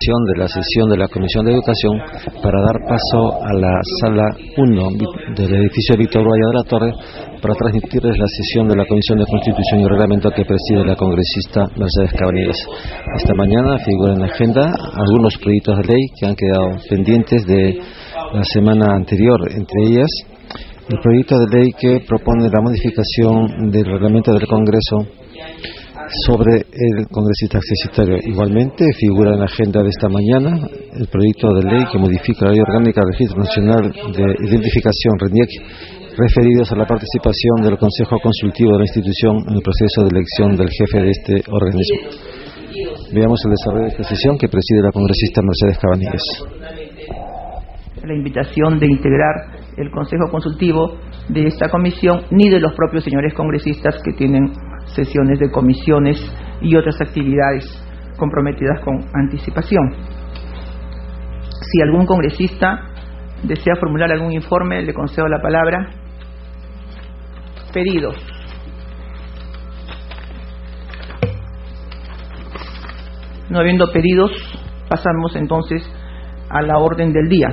inauguración de la sesión de la Comisión de Educación para dar paso a la sala 1 del edificio Víctor Guaya de la Torre para transmitirles la sesión de la Comisión de Constitución y Reglamento que preside la congresista Mercedes Cabanillas. Esta mañana figura en la agenda algunos proyectos de ley que han quedado pendientes de la semana anterior, entre ellas el proyecto de ley que propone la modificación del reglamento del Congreso sobre el congresista accesitorio. Igualmente figura en la agenda de esta mañana el proyecto de ley que modifica la Ley Orgánica del Registro Nacional de Identificación RENIEC, referidos a la participación del Consejo Consultivo de la institución en el proceso de elección del jefe de este organismo. Veamos el desarrollo de esta sesión que preside la congresista Mercedes Cabanillas. La invitación de integrar el Consejo Consultivo de esta comisión, ni de los propios señores congresistas que tienen sesiones de comisiones y otras actividades comprometidas con anticipación. Si algún congresista desea formular algún informe, le concedo la palabra. Pedidos. No habiendo pedidos, pasamos entonces a la orden del día.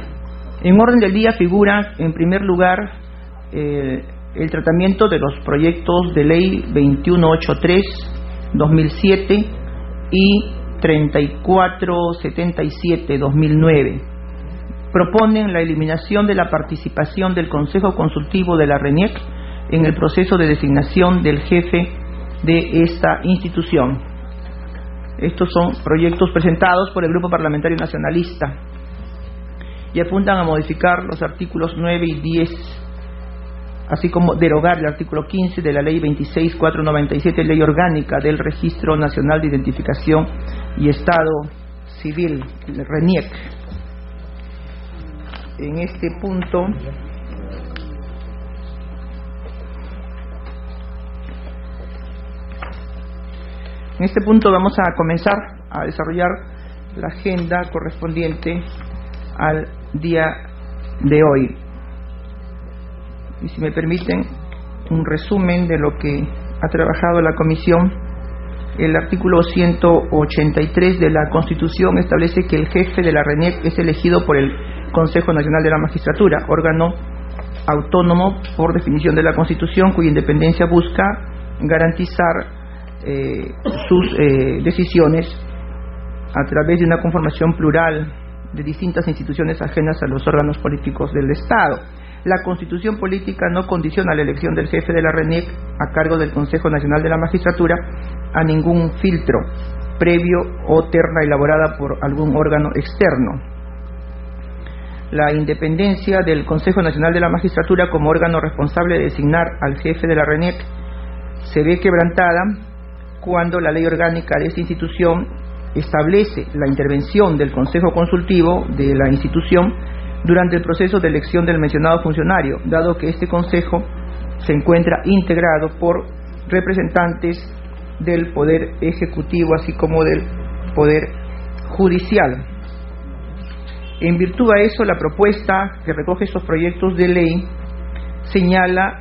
En orden del día figura, en primer lugar, el tratamiento de los proyectos de ley 2183-2007 y 3477-2009. Proponen la eliminación de la participación del Consejo Consultivo de la RENIEC en el proceso de designación del jefe de esta institución. Estos son proyectos presentados por el Grupo Parlamentario Nacionalista y apuntan a modificar los artículos 9 y 10, así como derogar el artículo 15 de la Ley 26.497, Ley Orgánica del Registro Nacional de Identificación y Estado Civil, el RENIEC. En este punto vamos a comenzar a desarrollar la agenda correspondiente al día de hoy. Y si me permiten un resumen de lo que ha trabajado la comisión. El artículo 183 de la Constitución establece que el jefe de la RENIEC es elegido por el Consejo Nacional de la Magistratura, órgano autónomo por definición de la Constitución, cuya independencia busca garantizar sus decisiones a través de una conformación plural de distintas instituciones ajenas a los órganos políticos del Estado. La Constitución política no condiciona la elección del jefe de la RENIEC a cargo del Consejo Nacional de la Magistratura a ningún filtro previo o terna elaborada por algún órgano externo. La independencia del Consejo Nacional de la Magistratura como órgano responsable de designar al jefe de la RENIEC se ve quebrantada cuando la ley orgánica de esta institución establece la intervención del Consejo Consultivo de la institución durante el proceso de elección del mencionado funcionario, dado que este Consejo se encuentra integrado por representantes del Poder Ejecutivo así como del Poder Judicial. En virtud a eso, la propuesta que recoge estos proyectos de ley señala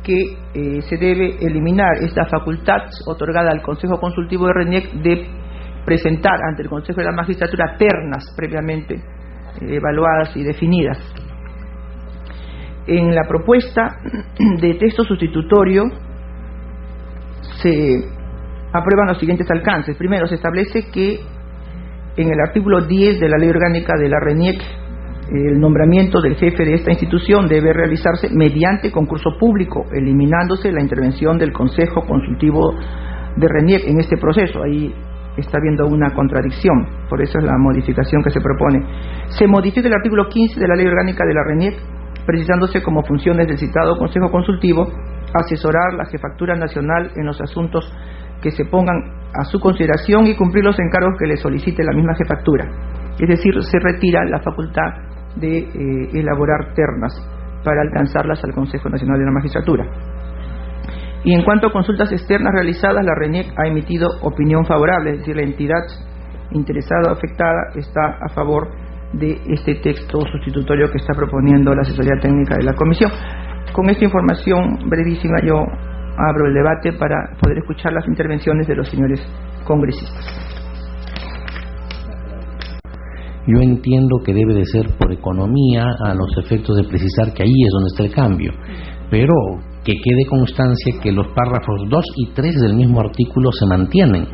que se debe eliminar esta facultad otorgada al Consejo Consultivo de RENIEC de presentar ante el Consejo de la Magistratura ternas previamente evaluadas y definidas. En la propuesta de texto sustitutorio se aprueban los siguientes alcances. Primero, se establece que en el artículo 10 de la Ley Orgánica de la RENIEC el nombramiento del jefe de esta institución debe realizarse mediante concurso público, eliminándose la intervención del Consejo Consultivo de RENIEC en este proceso. Ahí está habiendo una contradicción, por eso es la modificación que se propone. Se modifica el artículo 15 de la Ley Orgánica de la RENIEC, precisándose como funciones del citado Consejo Consultivo asesorar la Jefatura Nacional en los asuntos que se pongan a su consideración y cumplir los encargos que le solicite la misma jefatura. Es decir, se retira la facultad de elaborar ternas para alcanzarlas al Consejo Nacional de la Magistratura. Y en cuanto a consultas externas realizadas, la RENIEC ha emitido opinión favorable, es decir, la entidad interesada o afectada está a favor de este texto sustitutorio que está proponiendo la asesoría técnica de la comisión. Con esta información brevísima yo abro el debate para poder escuchar las intervenciones de los señores congresistas. Yo entiendo que debe de ser por economía, a los efectos de precisar que ahí es donde está el cambio, pero que quede constancia que los párrafos 2 y 3 del mismo artículo se mantienen.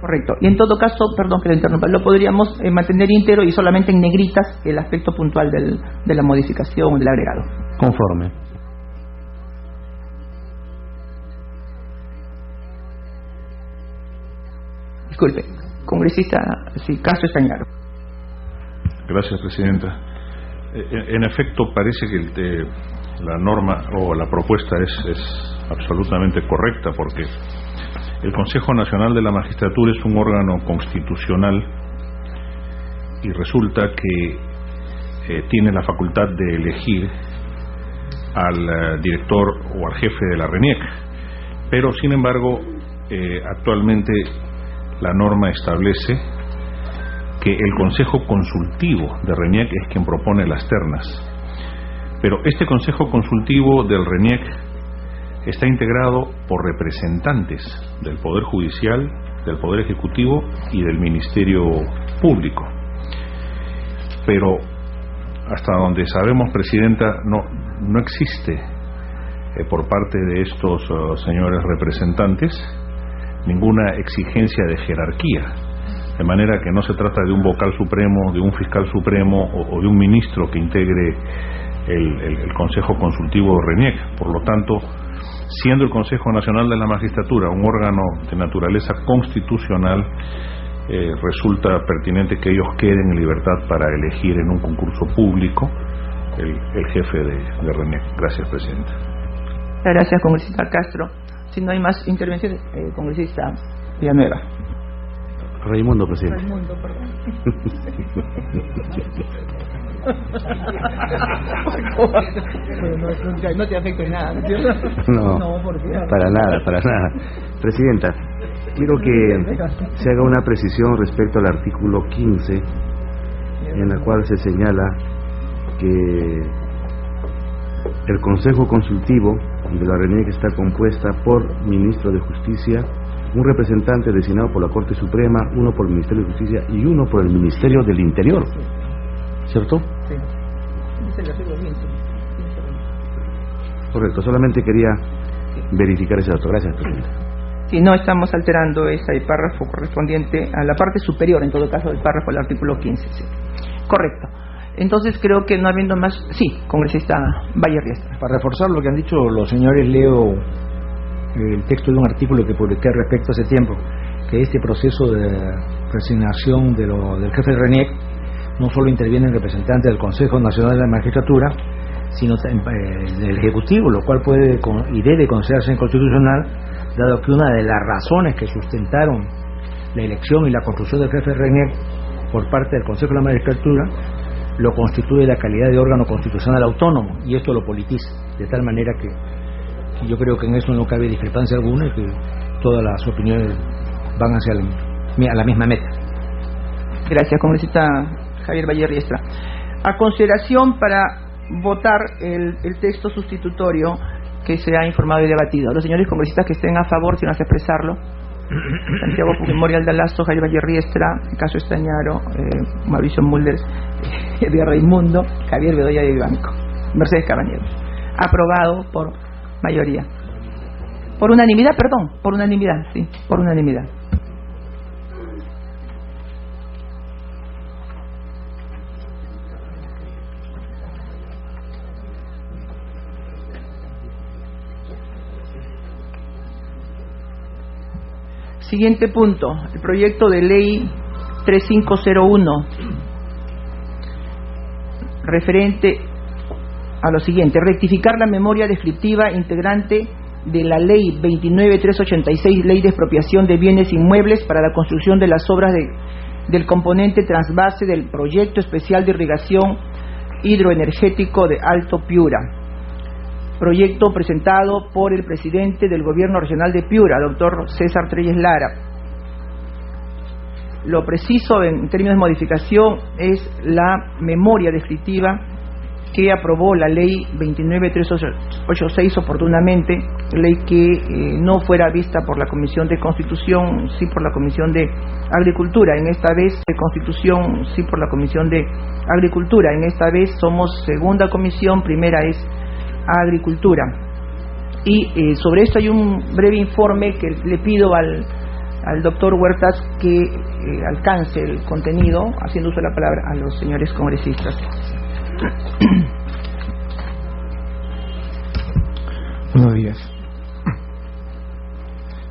Correcto. Y en todo caso, perdón que le interrumpa, lo podríamos mantener íntegro y solamente en negritas el aspecto puntual de la modificación del agregado. Conforme. Disculpe, congresista, sí, Castro Estañaro. Gracias, presidenta. En efecto, parece que la norma o la propuesta es absolutamente correcta, porque el Consejo Nacional de la Magistratura es un órgano constitucional y resulta que tiene la facultad de elegir al director o al jefe de la RENIEC, pero sin embargo actualmente la norma establece que el Consejo Consultivo de RENIEC es quien propone las ternas, pero este Consejo Consultivo del RENIEC está integrado por representantes del Poder Judicial, del Poder Ejecutivo y del Ministerio Público. Pero hasta donde sabemos, presidenta, no existe por parte de estos señores representantes ninguna exigencia de jerarquía, de manera que no se trata de un vocal supremo, de un fiscal supremo o de un ministro que integre el Consejo Consultivo de RENIEC. Por lo tanto, siendo el Consejo Nacional de la Magistratura un órgano de naturaleza constitucional, resulta pertinente que ellos queden en libertad para elegir en un concurso público el jefe de RENIEC. Gracias, presidenta. Gracias, congresista Castro. Si no hay más intervenciones, congresista Villanueva. Raimundo, presidente. Raimundo, perdón. No te afecta en nada, ¿no? No, para nada. Presidenta, quiero que se haga una precisión respecto al artículo 15, en la cual se señala que el Consejo Consultivo de la RENIEC está compuesta por ministro de Justicia, un representante designado por la Corte Suprema, uno por el Ministerio de Justicia y uno por el Ministerio del Interior, ¿cierto? Sí. Correcto, solamente quería verificar ese dato. Gracias, presidente. Si no estamos alterando ese párrafo correspondiente a la parte superior, en todo caso, del párrafo del artículo 15. Sí. Correcto. Entonces creo que no habiendo más... Sí, congresista Valle Riestra. Para reforzar lo que han dicho los señores, leo el texto de un artículo que publiqué respecto a ese tiempo, que este proceso de resignación del jefe de RENIEC no solo intervienen representantes del Consejo Nacional de la Magistratura, sino del Ejecutivo, lo cual puede y debe considerarse inconstitucional, dado que una de las razones que sustentaron la elección y la construcción del jefe de RENIEC por parte del Consejo de la Magistratura lo constituye la calidad de órgano constitucional autónomo, y esto lo politiza, de tal manera que yo creo que en eso no cabe discrepancia alguna y que todas las opiniones van hacia la misma meta. Gracias, congresista Javier Valle Riestra. A consideración para votar el texto sustitutorio que se ha informado y debatido. Los señores congresistas que estén a favor, si no hace expresarlo: Santiago Memorial de Alasto, Javier Valle Riestra, Caso Estañaro, Mauricio Mulders, de Raimundo, Javier Bedoya de Vivanco, Mercedes Cabañero. Aprobado por mayoría. Por unanimidad, perdón, por unanimidad, sí, por unanimidad. Siguiente punto, el proyecto de ley 3501, referente a lo siguiente: rectificar la memoria descriptiva integrante de la ley 29.386, ley de expropiación de bienes inmuebles para la construcción de las obras del componente transvase del proyecto especial de irrigación hidroenergético de Alto Piura. Proyecto presentado por el presidente del Gobierno Regional de Piura, doctor César Treyes Lara. Lo preciso en términos de modificación es la memoria descriptiva que aprobó la ley 29386 oportunamente, ley que no fuera vista por la Comisión de Constitución, sí por la Comisión de Agricultura. En esta vez de Constitución, sí por la Comisión de Agricultura. En esta vez somos segunda comisión, primera es Agricultura. Y sobre esto hay un breve informe que le pido al doctor Huertas que alcance el contenido, haciendo uso de la palabra a los señores congresistas. Buenos días.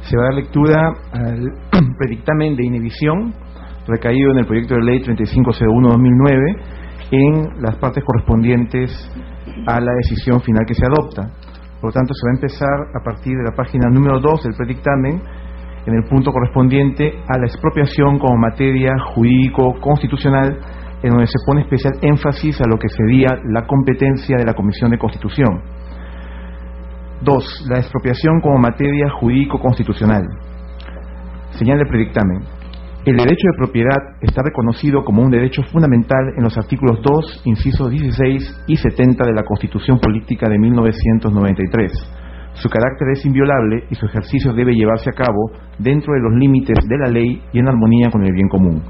Se va a dar lectura al predictamen de inhibición recaído en el proyecto de ley 3501-2009 en las partes correspondientes a la decisión final que se adopta. Por lo tanto, se va a empezar a partir de la página número 2 del predictamen, en el punto correspondiente a la expropiación como materia jurídico-constitucional, en donde se pone especial énfasis a lo que sería la competencia de la Comisión de Constitución. 2. La expropiación como materia jurídico-constitucional. Señala el predictamen: el derecho de propiedad está reconocido como un derecho fundamental en los artículos 2, incisos 16 y 70 de la Constitución Política de 1993. Su carácter es inviolable y su ejercicio debe llevarse a cabo dentro de los límites de la ley y en armonía con el bien común.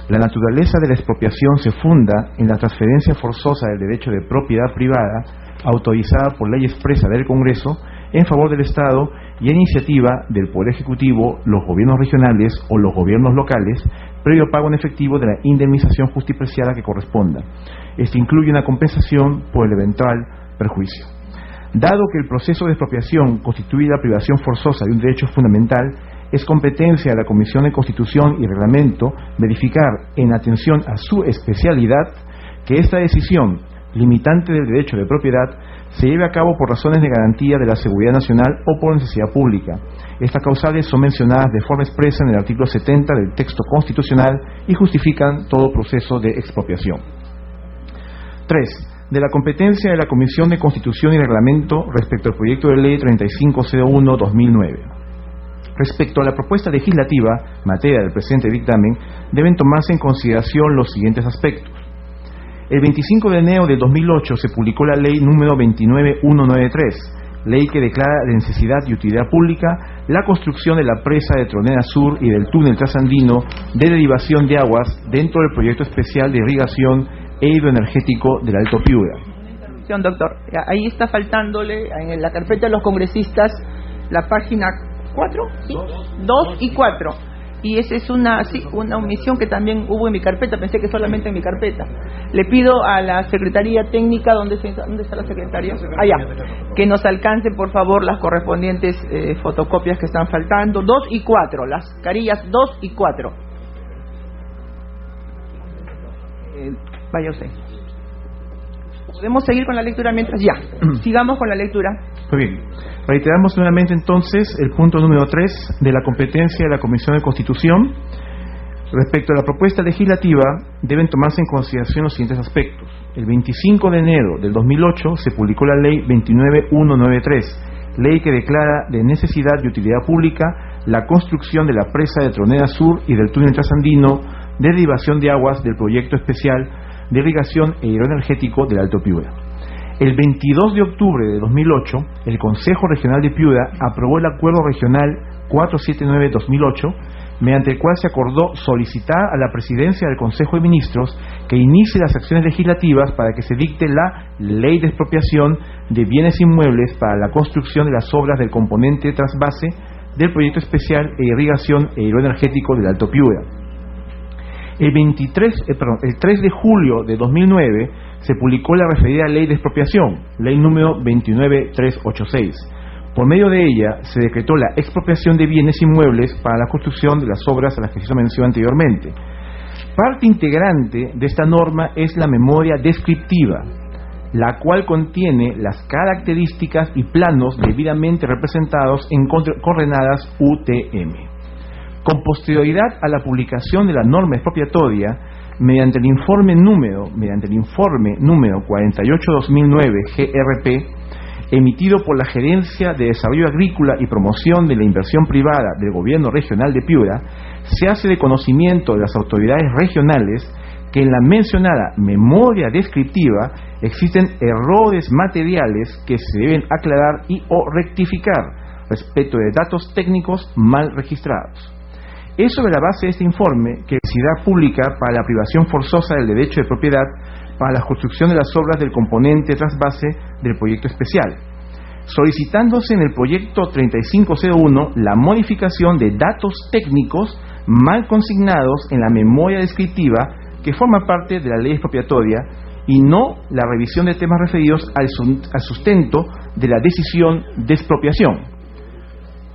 La naturaleza de la expropiación se funda en la transferencia forzosa del derecho de propiedad privada autorizada por ley expresa del Congreso en favor del Estado y a iniciativa del Poder Ejecutivo, los gobiernos regionales o los gobiernos locales, previo pago en efectivo de la indemnización justipreciada que corresponda. Esto incluye una compensación por el eventual perjuicio. Dado que el proceso de expropiación constituye la privación forzosa de un derecho fundamental, es competencia de la Comisión de Constitución y Reglamento verificar, en atención a su especialidad, que esta decisión limitante del derecho de propiedad se lleve a cabo por razones de garantía de la seguridad nacional o por necesidad pública. Estas causales son mencionadas de forma expresa en el artículo 70 del texto constitucional y justifican todo proceso de expropiación. 3. De la competencia de la Comisión de Constitución y Reglamento respecto al proyecto de ley 3501-2009. Respecto a la propuesta legislativa, materia del presente dictamen, deben tomarse en consideración los siguientes aspectos. El 25 de enero de 2008 se publicó la ley número 29193, ley que declara de necesidad y utilidad pública la construcción de la presa de Tronera Sur y del túnel trasandino de derivación de aguas dentro del proyecto especial de irrigación e hidroenergético del Alto Piura. Doctor, ahí está faltándole en la carpeta de los congresistas la página 4, ¿sí? 2 y 4. Y esa es una omisión que también hubo en mi carpeta, pensé que solamente en mi carpeta. Le pido a la Secretaría Técnica, ¿dónde está la Secretaría? Allá, que nos alcance por favor las correspondientes fotocopias que están faltando, 2 y 4, las carillas 2 y 4. Vaya usted. ¿Podemos seguir con la lectura mientras? Ya, sigamos con la lectura. Muy bien. Reiteramos nuevamente entonces el punto número 3 de la competencia de la Comisión de Constitución. Respecto a la propuesta legislativa, deben tomarse en consideración los siguientes aspectos. El 25 de enero del 2008 se publicó la ley 29193, ley que declara de necesidad y utilidad pública la construcción de la presa de Tronera Sur y del túnel trasandino de derivación de aguas del proyecto especial de irrigación e hidroenergético del Alto Piura. El 22 de octubre de 2008, el Consejo Regional de Piura aprobó el Acuerdo Regional 479-2008, mediante el cual se acordó solicitar a la Presidencia del Consejo de Ministros que inicie las acciones legislativas para que se dicte la Ley de Expropiación de Bienes Inmuebles para la construcción de las obras del componente trasvase del proyecto especial de irrigación e hidroenergético del Alto Piura. El 3 de julio de 2009 se publicó la referida Ley de Expropiación, ley número 29386. Por medio de ella se decretó la expropiación de bienes inmuebles para la construcción de las obras a las que se hizo mención anteriormente. Parte integrante de esta norma es la memoria descriptiva, la cual contiene las características y planos debidamente representados en coordenadas UTM. Con posterioridad a la publicación de la norma expropiatoria, mediante el informe número 48-2009 GRP, emitido por la Gerencia de Desarrollo Agrícola y Promoción de la Inversión Privada del Gobierno Regional de Piura, se hace de conocimiento de las autoridades regionales que en la mencionada memoria descriptiva existen errores materiales que se deben aclarar y o rectificar respecto de datos técnicos mal registrados. Es sobre la base de este informe que la necesidad pública para la privación forzosa del derecho de propiedad para la construcción de las obras del componente trasvase del proyecto especial, solicitándose en el proyecto 3501 la modificación de datos técnicos mal consignados en la memoria descriptiva que forma parte de la ley expropiatoria y no la revisión de temas referidos al sustento de la decisión de expropiación.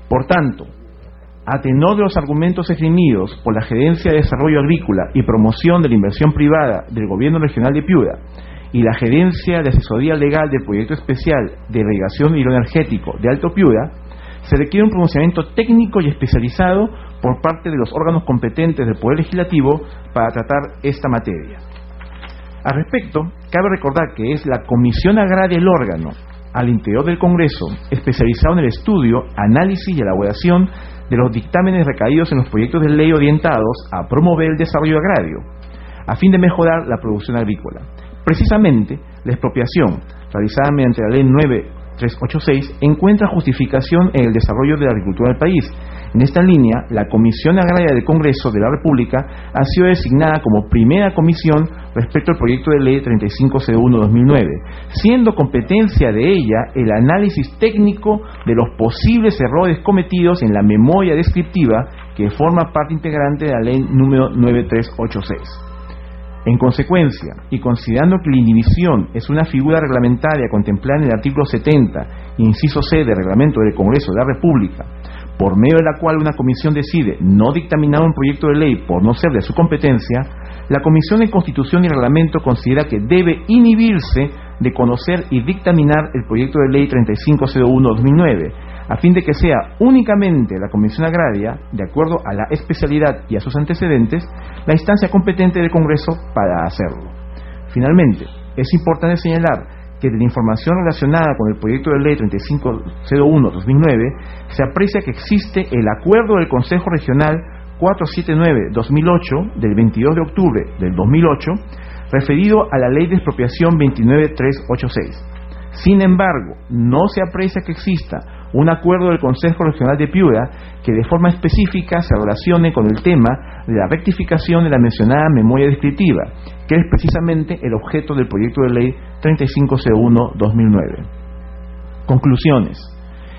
Por tanto, a tenor de los argumentos esgrimidos por la Gerencia de Desarrollo Agrícola y Promoción de la Inversión Privada del Gobierno Regional de Piura y la Gerencia de Asesoría Legal del Proyecto Especial de Irrigación Hidroenergético de Alto Piura, se requiere un pronunciamiento técnico y especializado por parte de los órganos competentes del Poder Legislativo para tratar esta materia. Al respecto, cabe recordar que es la Comisión Agraria el órgano, al interior del Congreso, especializado en el estudio, análisis y elaboración de los dictámenes recaídos en los proyectos de ley orientados a promover el desarrollo agrario, a fin de mejorar la producción agrícola. Precisamente, la expropiación, realizada mediante la Ley 9386, encuentra justificación en el desarrollo de la agricultura del país. En esta línea, la Comisión Agraria del Congreso de la República ha sido designada como primera comisión respecto al proyecto de ley 3501-2009, siendo competencia de ella el análisis técnico de los posibles errores cometidos en la memoria descriptiva que forma parte integrante de la ley número 9386. En consecuencia, y considerando que la inhibición es una figura reglamentaria contemplada en el artículo 70, inciso C del Reglamento del Congreso de la República, por medio de la cual una comisión decide no dictaminar un proyecto de ley por no ser de su competencia, la Comisión de Constitución y Reglamento considera que debe inhibirse de conocer y dictaminar el proyecto de ley 3501-2009, a fin de que sea únicamente la Comisión Agraria, de acuerdo a la especialidad y a sus antecedentes, la instancia competente del Congreso para hacerlo. Finalmente, es importante señalar que de la información relacionada con el proyecto de ley 3501-2009 se aprecia que existe el acuerdo del Consejo Regional 479-2008 del 22 de octubre del 2008 referido a la Ley de Expropiación 29386. Sin embargo, no se aprecia que exista un acuerdo del Consejo Regional de Piura que de forma específica se relacione con el tema de la rectificación de la mencionada memoria descriptiva, que es precisamente el objeto del proyecto de ley 3501-2009. Conclusiones.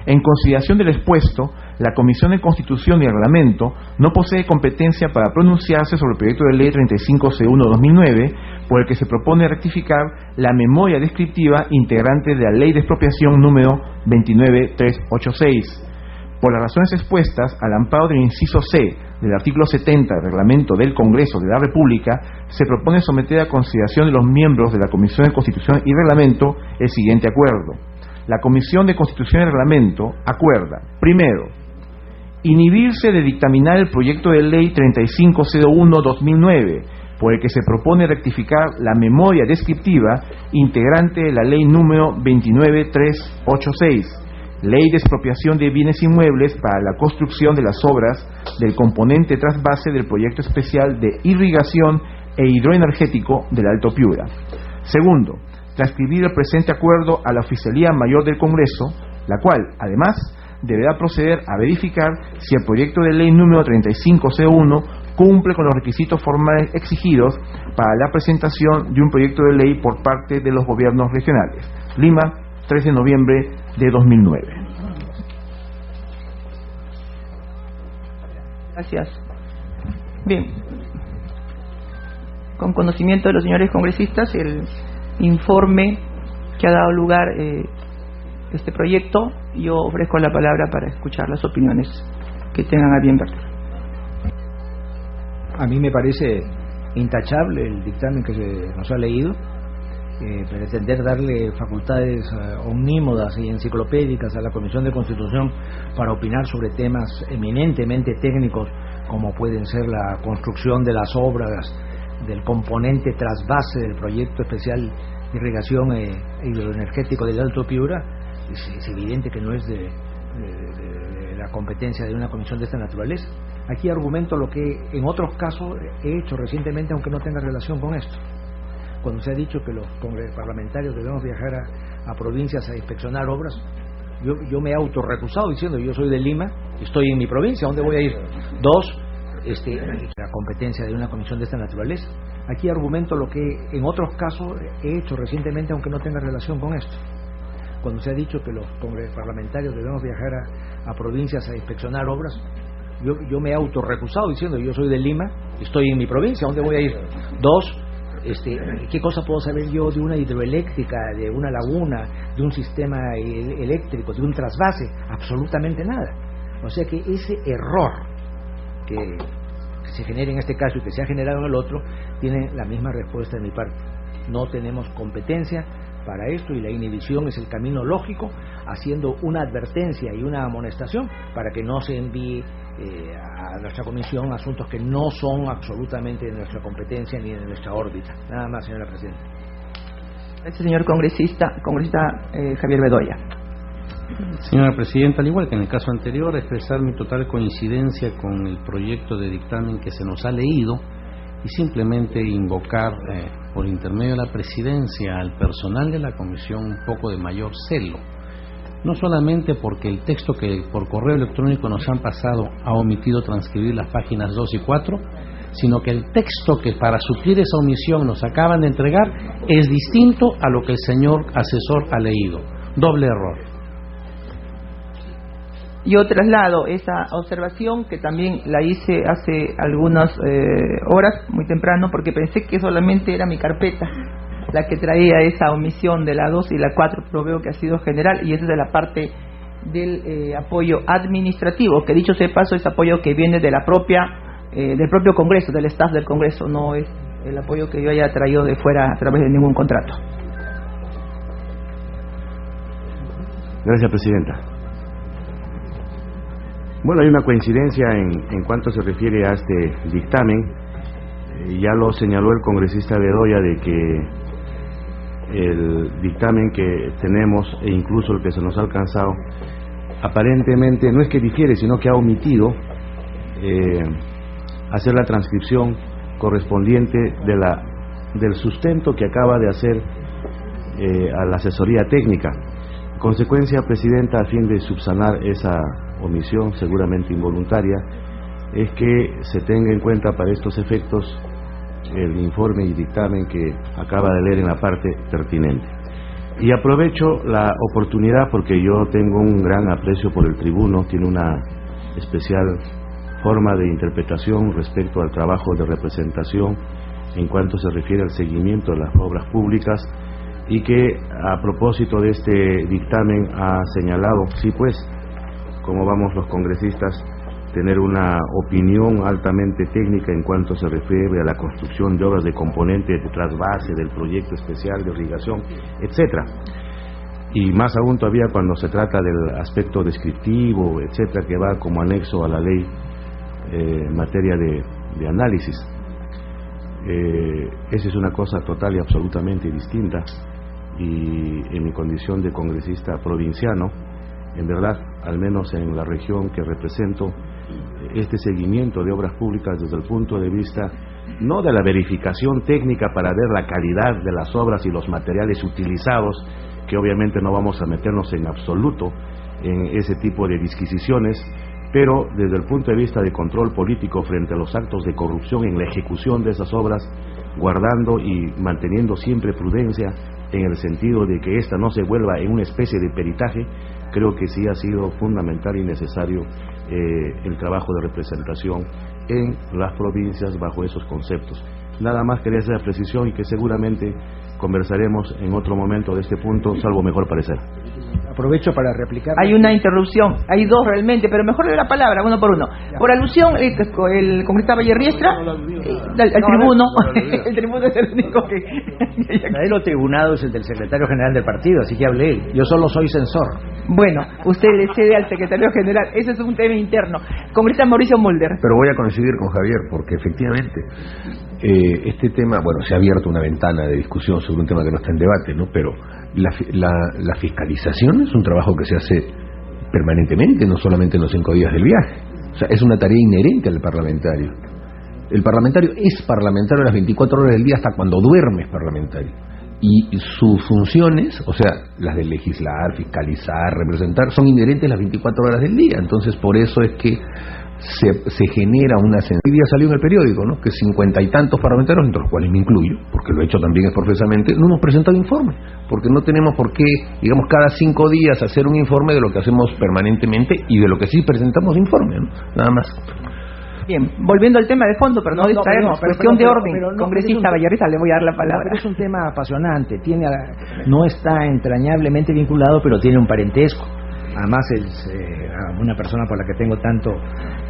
En consideración del expuesto, la Comisión de Constitución y Reglamento no posee competencia para pronunciarse sobre el proyecto de ley 35C1-2009, por el que se propone rectificar la memoria descriptiva integrante de la Ley de Expropiación número 29386. Por las razones expuestas, al amparo del inciso C del artículo 70 del Reglamento del Congreso de la República, se propone someter a consideración de los miembros de la Comisión de Constitución y Reglamento el siguiente acuerdo. La Comisión de Constitución y Reglamento acuerda, primero, inhibirse de dictaminar el proyecto de ley 3501-2009, por el que se propone rectificar la memoria descriptiva integrante de la ley número 29386, Ley de Expropiación de Bienes Inmuebles para la construcción de las obras del componente trasvase del proyecto especial de irrigación e hidroenergético del Alto Piura. Segundo, transcribir el presente acuerdo a la Oficialía Mayor del Congreso, la cual, además, deberá proceder a verificar si el proyecto de ley número 35C1 cumple con los requisitos formales exigidos para la presentación de un proyecto de ley por parte de los gobiernos regionales. Lima, 3 de noviembre de 2009. Gracias. Bien. Con conocimiento de los señores congresistas, el informe que ha dado lugar este proyecto, yo ofrezco la palabra para escuchar las opiniones que tengan a bien verter. A mí me parece intachable el dictamen que se nos ha leído. Pretender darle facultades omnímodas y enciclopédicas a la Comisión de Constitución para opinar sobre temas eminentemente técnicos como pueden ser la construcción de las obras del componente trasvase del proyecto especial de irrigación hidroenergético del Alto Piura, es evidente que no es de la competencia de una comisión de esta naturaleza. Aquí argumento lo que en otros casos he hecho recientemente, aunque no tenga relación con esto. Cuando se ha dicho que los parlamentarios debemos viajar a provincias a inspeccionar obras, yo me he autorrecusado diciendo yo soy de Lima, estoy en mi provincia, ¿a dónde voy a ir? Dos, la competencia de una comisión de esta naturaleza. Aquí argumento lo que en otros casos he hecho recientemente, aunque no tenga relación con esto. Cuando se ha dicho que los parlamentarios debemos viajar a provincias a inspeccionar obras, yo me he autorrecusado diciendo yo soy de Lima, estoy en mi provincia, ¿a dónde voy a ir? Dos, ¿qué cosa puedo saber yo de una hidroeléctrica, de una laguna, de un sistema eléctrico, de un trasvase? Absolutamente nada. O sea que ese error que se genera en este caso y que se ha generado en el otro tiene la misma respuesta de mi parte. No tenemos competencia para esto y la inhibición es el camino lógico, haciendo una advertencia y una amonestación para que no se envíe a nuestra comisión asuntos que no son absolutamente de nuestra competencia ni de nuestra órbita. Nada más, señora presidenta. Gracias, señor congresista Javier Bedoya. Señora presidenta, al igual que en el caso anterior, expresar mi total coincidencia con el proyecto de dictamen que se nos ha leído y simplemente invocar por intermedio de la presidencia al personal de la comisión un poco de mayor celo. No solamente porque el texto que por correo electrónico nos han pasado ha omitido transcribir las páginas 2 y 4, sino que el texto que para suplir esa omisión nos acaban de entregar es distinto a lo que el señor asesor ha leído. Doble error. Yo traslado esa observación, que también la hice hace algunas horas, muy temprano, porque pensé que solamente era mi carpeta la que traía esa omisión de la 2 y la 4, pero veo que ha sido general, y es de la parte del apoyo administrativo, que dicho sea de paso es apoyo que viene de la del propio Congreso, del staff del Congreso, no es el apoyo que yo haya traído de fuera a través de ningún contrato. Gracias, presidenta. Bueno, hay una coincidencia en cuanto se refiere a este dictamen. Ya lo señaló el congresista Bedoya de que el dictamen que tenemos e incluso el que se nos ha alcanzado aparentemente no es que difiere, sino que ha omitido hacer la transcripción correspondiente del sustento que acaba de hacer a la asesoría técnica. Consecuencia, presidenta, a fin de subsanar esa omisión seguramente involuntaria, es que se tenga en cuenta para estos efectos el informe y dictamen que acaba de leer en la parte pertinente. Y aprovecho la oportunidad porque yo tengo un gran aprecio por el tribuno, tiene una especial forma de interpretación respecto al trabajo de representación en cuanto se refiere al seguimiento de las obras públicas, y que a propósito de este dictamen ha señalado, sí pues, como vamos los congresistas, tener una opinión altamente técnica en cuanto se refiere a la construcción de obras de componentes de trasvase, del proyecto especial de irrigación, etcétera. Y más aún todavía cuando se trata del aspecto descriptivo, etcétera, que va como anexo a la ley en materia de análisis. Esa es una cosa total y absolutamente distinta, y en mi condición de congresista provinciano, en verdad, al menos en la región que represento, este seguimiento de obras públicas desde el punto de vista no de la verificación técnica para ver la calidad de las obras y los materiales utilizados, que obviamente no vamos a meternos en absoluto en ese tipo de disquisiciones, pero desde el punto de vista de control político frente a los actos de corrupción en la ejecución de esas obras, guardando y manteniendo siempre prudencia en el sentido de que ésta no se vuelva en una especie de peritaje, creo que sí ha sido fundamental y necesario el trabajo de representación en las provincias bajo esos conceptos. Nada más quería hacer la precisión y que seguramente conversaremos en otro momento de este punto, salvo mejor parecer. Aprovecho para replicar. Hay una interrupción, hay dos realmente, pero mejor de la palabra, uno por uno. Por alusión, el congresista Valle Riestra, el tribuno, el tribuno es el único que... El verdadero tribunado es el del secretario general del partido, así que hablé. Yo solo soy censor. Bueno, usted le cede al secretario general, ese es un tema interno. Congresista Mauricio Mulder. Pero voy a coincidir con Javier, porque efectivamente este tema, bueno, se ha abierto una ventana de discusión sobre un tema que no está en debate, ¿no? Pero la fiscalización es un trabajo que se hace permanentemente, no solamente en los 5 días del viaje. O sea, es una tarea inherente al parlamentario. El parlamentario es parlamentario las 24 horas del día, hasta cuando duerme es parlamentario. Y sus funciones, o sea, las de legislar, fiscalizar, representar, son inherentes las 24 horas del día. Entonces, por eso es que se genera una sensibilidad. Hoy día salió en el periódico, ¿no?, que 50 y tantos parlamentarios, entre los cuales me incluyo, porque lo he hecho también profesamente, no hemos presentado informe, porque no tenemos por qué, digamos, cada 5 días hacer un informe de lo que hacemos permanentemente y de lo que sí presentamos informe, ¿no? Nada más. Bien, volviendo al tema de fondo, pero no distraernos, cuestión de orden. Congresista Vallarriza, le voy a dar la palabra. Es un tema apasionante, no está entrañablemente vinculado, pero tiene un parentesco. Además, una persona por la que tengo tanto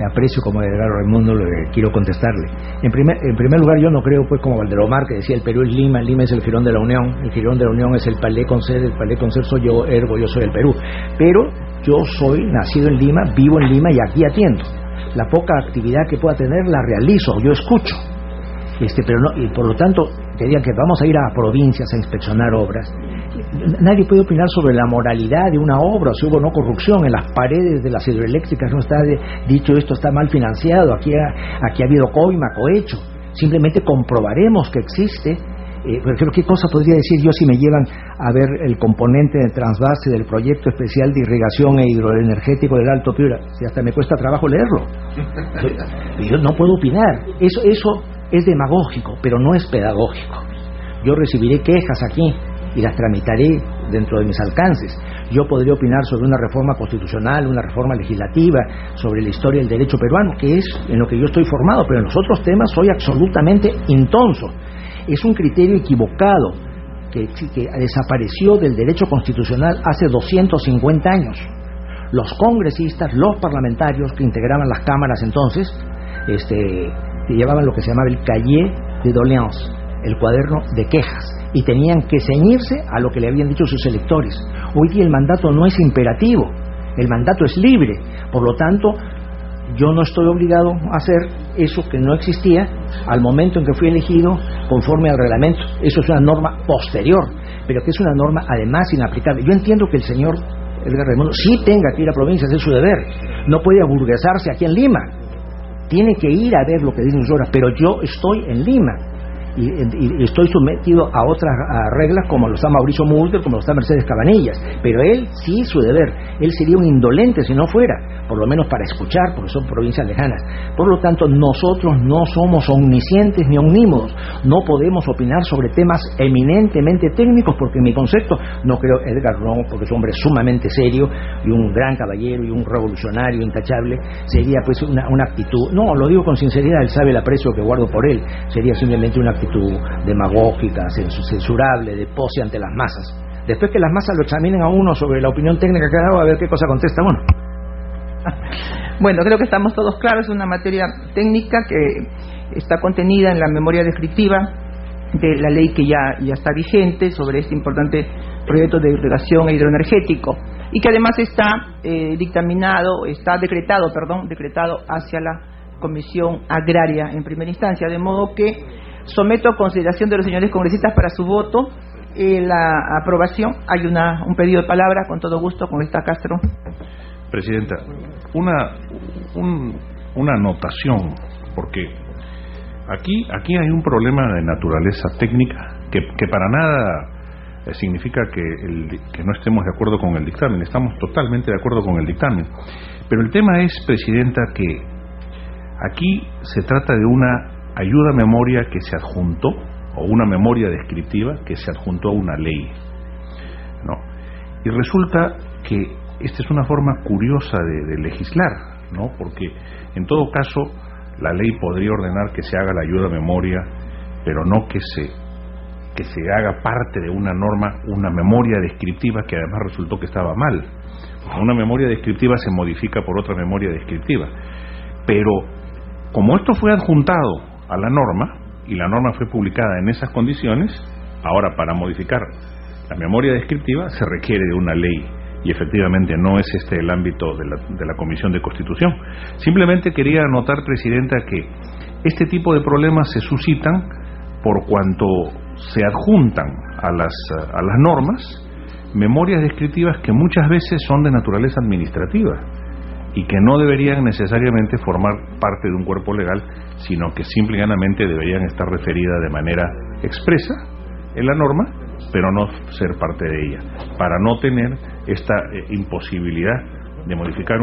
aprecio como Edgardo Raimundo, quiero contestarle. En primer lugar, yo no creo, pues, como Valderomar, que decía el Perú es Lima, Lima es el jirón de la Unión, el jirón de la Unión es el Palais Concert, el Palais Concert soy yo, ergo yo soy el Perú. Pero yo soy nacido en Lima, vivo en Lima y aquí atiendo. La poca actividad que pueda tener la realizo, yo escucho. Pero no, y por lo tanto, dirían que vamos a ir a provincias a inspeccionar obras. Nadie puede opinar sobre la moralidad de una obra, si hubo o no corrupción. En las paredes de las hidroeléctricas no está dicho esto está mal financiado, aquí ha habido coima, cohecho. Simplemente comprobaremos que existe. Por ejemplo, ¿qué cosa podría decir yo si me llevan a ver el componente de trasvase del proyecto especial de irrigación e hidroenergético del Alto Piura? Si hasta me cuesta trabajo leerlo. Yo no puedo opinar. Eso es demagógico, pero no es pedagógico. Yo recibiré quejas aquí y las tramitaré dentro de mis alcances. Yo podría opinar sobre una reforma constitucional, una reforma legislativa, sobre la historia del derecho peruano, que es en lo que yo estoy formado, pero en los otros temas soy absolutamente intonso. Es un criterio equivocado que desapareció del derecho constitucional hace 250 años. Los congresistas, los parlamentarios que integraban las cámaras entonces, llevaban lo que se llamaba el cahier de doléances, el cuaderno de quejas, y tenían que ceñirse a lo que le habían dicho sus electores. Hoy día el mandato no es imperativo, el mandato es libre. Por lo tanto, yo no estoy obligado a hacer eso que no existía al momento en que fui elegido conforme al reglamento. Eso es una norma posterior, pero que es una norma además inaplicable. Yo entiendo que el señor Edgar Raimundo sí tenga que ir a provincias, es su deber. No puede aburguesarse aquí en Lima. Tiene que ir a ver lo que dicen sus obras, pero yo estoy en Lima y estoy sometido a otras reglas como lo está Mauricio Mulder, como lo está Mercedes Cabanillas, pero él sí, su deber. Él sería un indolente si no fuera, por lo menos para escuchar, porque son provincias lejanas. Por lo tanto, nosotros no somos omniscientes ni omnímodos, no podemos opinar sobre temas eminentemente técnicos, porque en mi concepto, no creo Edgar no, porque es un hombre sumamente serio y un gran caballero y un revolucionario intachable, sería pues una actitud, no, lo digo con sinceridad, él sabe el aprecio que guardo por él, sería simplemente una actitud demagógica, censurable, de pose ante las masas. Después que las masas lo examinen a uno sobre la opinión técnica que ha dado, a ver qué cosa contesta uno. Bueno, creo que estamos todos claros, es una materia técnica que está contenida en la memoria descriptiva de la ley que ya está vigente sobre este importante proyecto de irrigación e hidroenergético, y que además está decretado hacia la Comisión Agraria en primera instancia, de modo que someto a consideración de los señores congresistas para su voto la aprobación. Hay un pedido de palabra, con todo gusto, congresista Castro. Presidenta, una anotación, porque aquí hay un problema de naturaleza técnica que para nada significa que no estemos de acuerdo con el dictamen. Estamos totalmente de acuerdo con el dictamen, pero el tema es, Presidenta, que aquí se trata de una ayuda a memoria que se adjuntó, o una memoria descriptiva que se adjuntó a una ley, ¿no? Y resulta que esta es una forma curiosa de legislar, ¿no? Porque en todo caso la ley podría ordenar que se haga la ayuda a memoria, pero no que se haga parte de una norma, una memoria descriptiva que además resultó que estaba mal. Una memoria descriptiva se modifica por otra memoria descriptiva, pero como esto fue adjuntado a la norma y la norma fue publicada en esas condiciones, ahora para modificar la memoria descriptiva se requiere de una ley, y efectivamente no es este el ámbito de la Comisión de Constitución. Simplemente quería anotar, Presidenta, que este tipo de problemas se suscitan por cuanto se adjuntan a las normas memorias descriptivas que muchas veces son de naturaleza administrativa y que no deberían necesariamente formar parte de un cuerpo legal, sino que simple y llanamente deberían estar referidas de manera expresa en la norma, pero no ser parte de ella, para no tener esta imposibilidad de modificar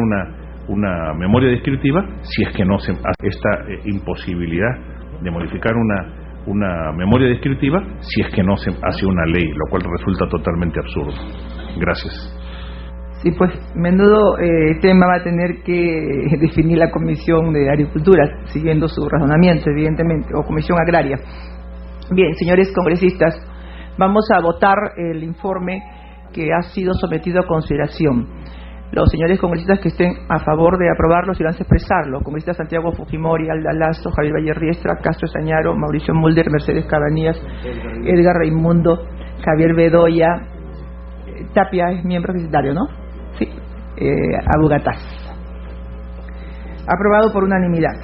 una memoria descriptiva si es que no se hace esta imposibilidad de modificar una memoria descriptiva si es que no se hace una ley, lo cual resulta totalmente absurdo. Gracias. Sí, pues menudo tema va a tener que definir la Comisión de Agricultura, siguiendo su razonamiento, evidentemente, o Comisión Agraria. Bien, señores congresistas, vamos a votar el informe que ha sido sometido a consideración. Los señores congresistas que estén a favor de aprobarlo, si van a expresarlo. Congresistas Santiago Fujimori, Alda Lazo, Javier Valle Riestra, Castro Estañaro, Mauricio Mulder, Mercedes Cabanías, Edgar Raimundo, Javier Bedoya, Tapia es miembro secretario, ¿no? Sí, Abu Gataz. Aprobado por unanimidad.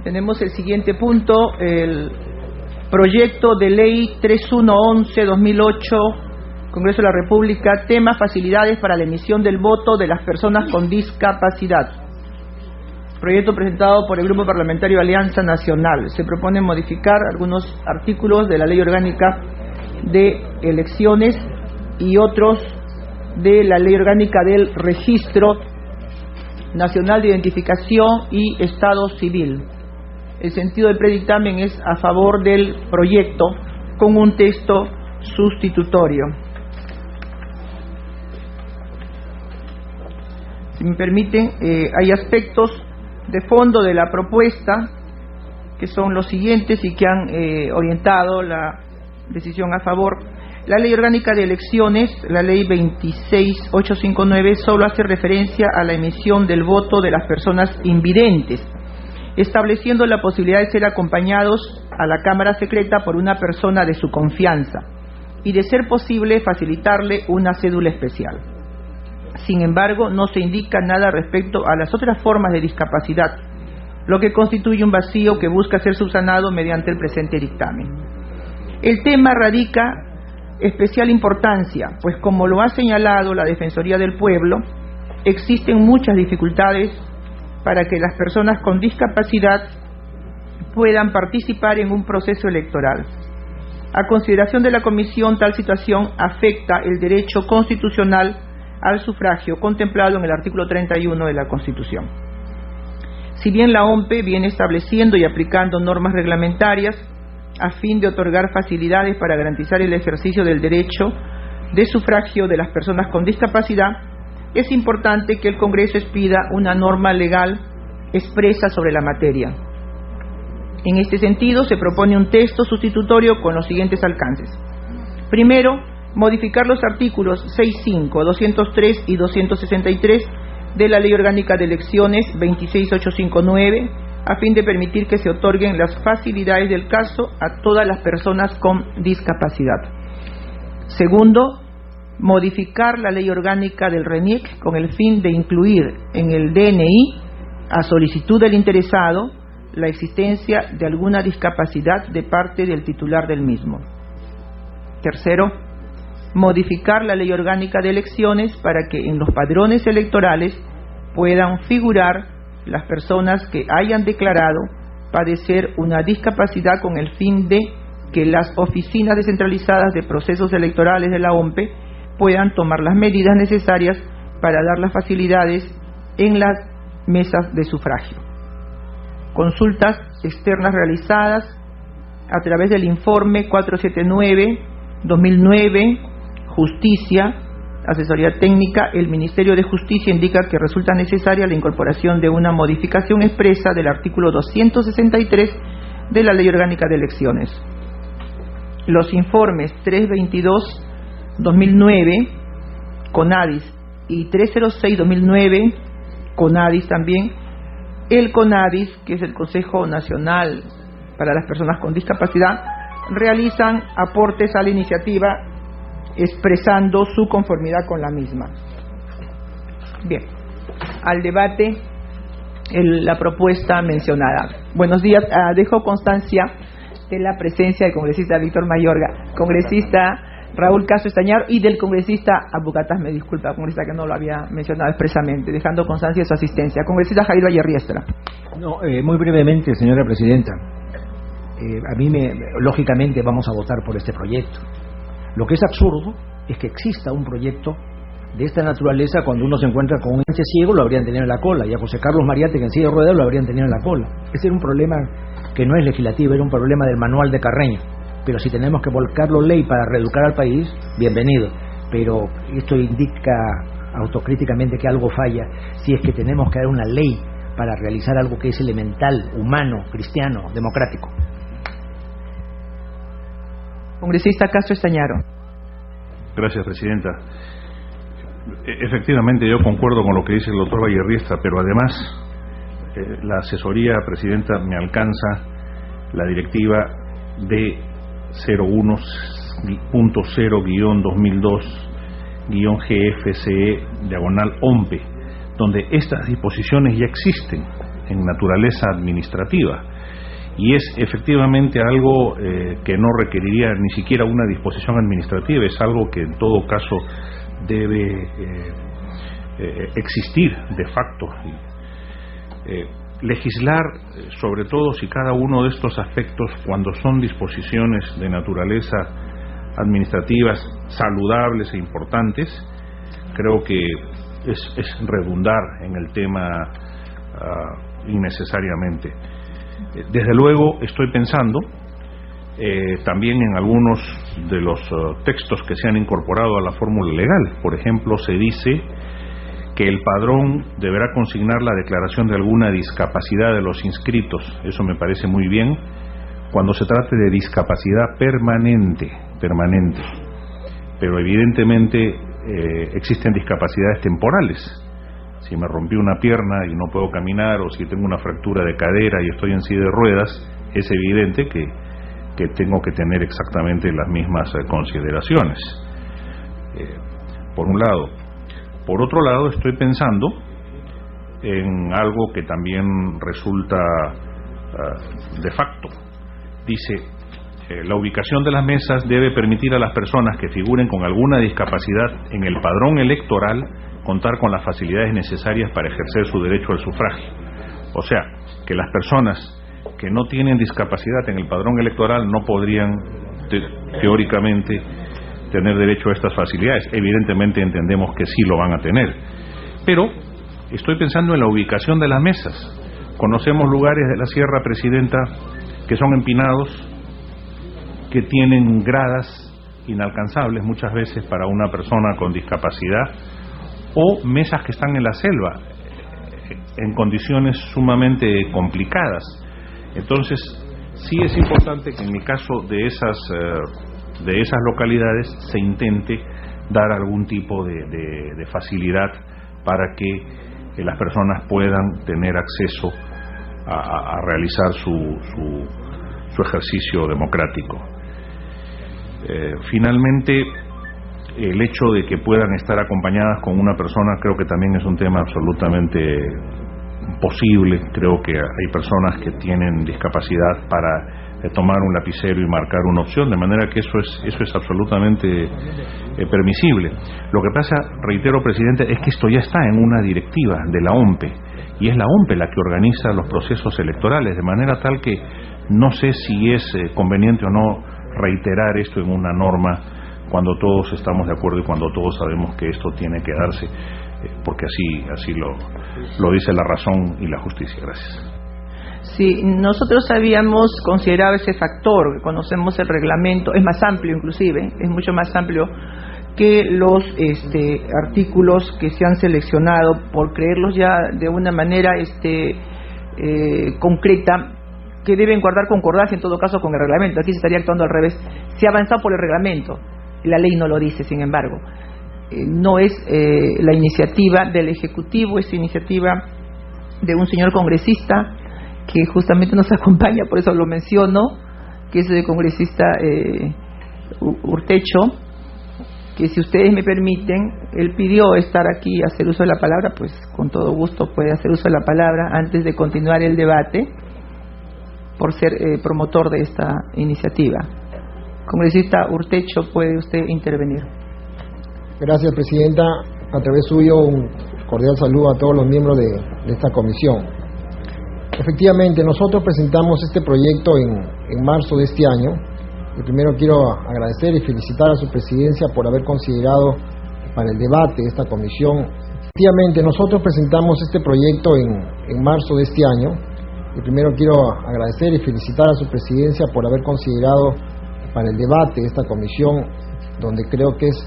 Tenemos el siguiente punto, el proyecto de ley 3111-2008, Congreso de la República, tema facilidades para la emisión del voto de las personas con discapacidad. Proyecto presentado por el Grupo Parlamentario Alianza Nacional. Se propone modificar algunos artículos de la Ley Orgánica de Elecciones y otros de la Ley Orgánica del Registro Nacional de Identificación y Estado Civil. El sentido del predictamen es a favor del proyecto con un texto sustitutorio. Si me permiten, hay aspectos de fondo de la propuesta que son los siguientes y que han orientado la decisión a favor. La Ley Orgánica de Elecciones, la Ley 26859, solo hace referencia a la emisión del voto de las personas invidentes, estableciendo la posibilidad de ser acompañados a la Cámara Secreta por una persona de su confianza y, de ser posible, facilitarle una cédula especial. Sin embargo, no se indica nada respecto a las otras formas de discapacidad, lo que constituye un vacío que busca ser subsanado mediante el presente dictamen. El tema radica especial importancia, pues como lo ha señalado la Defensoría del Pueblo, existen muchas dificultades para que las personas con discapacidad puedan participar en un proceso electoral. A consideración de la Comisión, tal situación afecta el derecho constitucional al sufragio contemplado en el artículo 31 de la Constitución. Si bien la OMPE viene estableciendo y aplicando normas reglamentarias a fin de otorgar facilidades para garantizar el ejercicio del derecho de sufragio de las personas con discapacidad, es importante que el Congreso expida una norma legal expresa sobre la materia. En este sentido, se propone un texto sustitutorio con los siguientes alcances. Primero, modificar los artículos 65, 203 y 263 de la Ley Orgánica de Elecciones 26859, a fin de permitir que se otorguen las facilidades del caso a todas las personas con discapacidad. Segundo, modificar la Ley Orgánica del RENIEC con el fin de incluir en el DNI, a solicitud del interesado, la existencia de alguna discapacidad de parte del titular del mismo. Tercero, modificar la Ley Orgánica de Elecciones para que en los padrones electorales puedan figurar las personas que hayan declarado padecer una discapacidad, con el fin de que las oficinas descentralizadas de procesos electorales de la OMPE puedan tomar las medidas necesarias para dar las facilidades en las mesas de sufragio. Consultas externas realizadas a través del informe 479-2009, Justicia, Asesoría Técnica. El Ministerio de Justicia indica que resulta necesaria la incorporación de una modificación expresa del artículo 263 de la Ley Orgánica de Elecciones. Los informes 322-2009, CONADIS, y 306-2009, CONADIS también. El CONADIS, que es el Consejo Nacional para las Personas con Discapacidad, realizan aportes a la iniciativa expresando su conformidad con la misma. Bien, al debate la propuesta mencionada. Buenos días, dejo constancia de la presencia del congresista Víctor Mayorga, congresista Raúl Castro Estañaro, y del congresista Abugatas, me disculpa, congresista que no lo había mencionado expresamente, dejando constancia de su asistencia. Congresista Jair Valle Riestra. No, muy brevemente, señora presidenta. A mí, lógicamente, vamos a votar por este proyecto. Lo que es absurdo es que exista un proyecto de esta naturaleza cuando uno se encuentra con un ente ciego, lo habrían tenido en la cola, y a José Carlos Mariate, que en silla de ruedas, lo habrían tenido en la cola. Ese era un problema que no es legislativo, era un problema del manual de Carreño. Pero si tenemos que volcarlo ley para reeducar al país, bienvenido. Pero esto indica autocríticamente que algo falla si es que tenemos que dar una ley para realizar algo que es elemental, humano, cristiano, democrático. Congresista Castro Estañaro. Gracias, presidenta. Efectivamente, yo concuerdo con lo que dice el doctor Valle Riestra, pero además la asesoría, presidenta, me alcanza la directiva de 01.0-2002-GFCE/OMPE, donde estas disposiciones ya existen en naturaleza administrativa, y es efectivamente algo que no requeriría ni siquiera una disposición administrativa, es algo que en todo caso debe existir de facto. Legislar sobre todos y cada uno de estos aspectos cuando son disposiciones de naturaleza administrativas saludables e importantes, creo que es redundar en el tema innecesariamente. Desde luego estoy pensando también en algunos de los textos que se han incorporado a la fórmula legal. Por ejemplo, se dice que el padrón deberá consignar la declaración de alguna discapacidad de los inscritos. Eso me parece muy bien cuando se trate de discapacidad permanente. Pero evidentemente existen discapacidades temporales. Si me rompí una pierna y no puedo caminar, o si tengo una fractura de cadera y estoy en silla de ruedas, es evidente que tengo que tener exactamente las mismas consideraciones, por un lado. Por otro lado, estoy pensando en algo que también resulta de facto. Dice, la ubicación de las mesas debe permitir a las personas que figuren con alguna discapacidad en el padrón electoral contar con las facilidades necesarias para ejercer su derecho al sufragio. O sea, que las personas que no tienen discapacidad en el padrón electoral no podrían teóricamente tener derecho a estas facilidades. Evidentemente entendemos que sí lo van a tener, pero estoy pensando en la ubicación de las mesas. Conocemos lugares de la sierra, presidenta, que son empinados, que tienen gradas inalcanzables muchas veces para una persona con discapacidad, o mesas que están en la selva en condiciones sumamente complicadas. Entonces sí es importante que en el caso de esas localidades se intente dar algún tipo de facilidad para que las personas puedan tener acceso a realizar su ejercicio democrático. Finalmente, el hecho de que puedan estar acompañadas con una persona creo que también es un tema absolutamente posible. Creo que hay personas que tienen discapacidad para tomar un lapicero y marcar una opción, de manera que eso es absolutamente permisible. Lo que pasa, reitero, presidente, es que esto ya está en una directiva de la OMPE, y es la OMPE la que organiza los procesos electorales, de manera tal que no sé si es conveniente o no reiterar esto en una norma cuando todos estamos de acuerdo y cuando todos sabemos que esto tiene que darse, porque así lo dice la razón y la justicia. Gracias. Sí, nosotros habíamos considerado ese factor, conocemos el reglamento, es más amplio inclusive, es mucho más amplio que los artículos que se han seleccionado, por creerlos ya de una manera concreta, que deben guardar concordancia en todo caso con el reglamento. Aquí se estaría actuando al revés. Se ha avanzado por el reglamento, la ley no lo dice, sin embargo. No es la iniciativa del Ejecutivo, es iniciativa de un señor congresista que justamente nos acompaña, por eso lo menciono, que es el congresista Urtecho, que si ustedes me permiten, él pidió estar aquí y hacer uso de la palabra, pues con todo gusto puede hacer uso de la palabra antes de continuar el debate, por ser promotor de esta iniciativa. Congresista Urtecho, puede usted intervenir. Gracias, Presidenta. A través suyo, un cordial saludo a todos los miembros de esta comisión. Efectivamente, nosotros presentamos este proyecto en marzo de este año. Y primero quiero agradecer y felicitar a su presidencia por haber considerado para el debate de esta comisión. Efectivamente, nosotros presentamos este proyecto en marzo de este año. Y primero quiero agradecer y felicitar a su presidencia por haber considerado para el debate de esta comisión, donde creo que es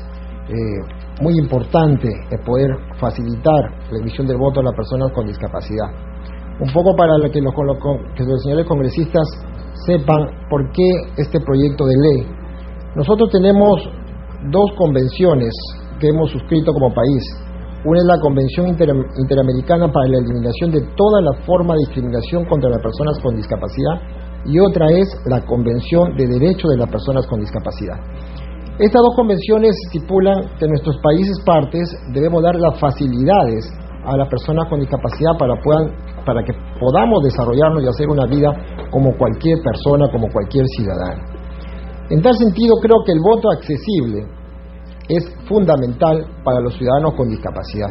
muy importante poder facilitar la emisión del voto a las personas con discapacidad. Un poco para que los señores congresistas sepan por qué este proyecto de ley. Nosotros tenemos dos convenciones que hemos suscrito como país. Una es la Convención Interamericana para la Eliminación de toda la forma de discriminación contra las personas con discapacidad, y otra es la Convención de Derechos de las Personas con Discapacidad. Estas dos convenciones estipulan que nuestros países partes debemos dar las facilidades a las personas con discapacidad para que podamos desarrollarnos y hacer una vida como cualquier persona, como cualquier ciudadano. En tal sentido, creo que el voto accesible es fundamental para los ciudadanos con discapacidad.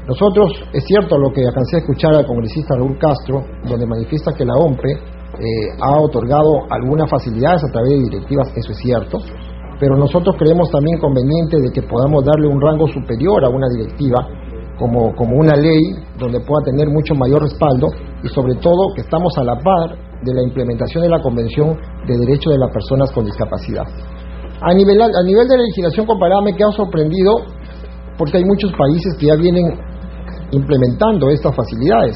Nosotros, es cierto lo que alcancé a escuchar al congresista Raúl Castro, donde manifiesta que la OMPE ha otorgado algunas facilidades a través de directivas, eso es cierto, pero nosotros creemos también conveniente de que podamos darle un rango superior a una directiva como una ley donde pueda tener mucho mayor respaldo, y sobre todo que estamos a la par de la implementación de la Convención de Derechos de las Personas con Discapacidad. A nivel de la legislación comparada me quedo sorprendido porque hay muchos países que ya vienen implementando estas facilidades.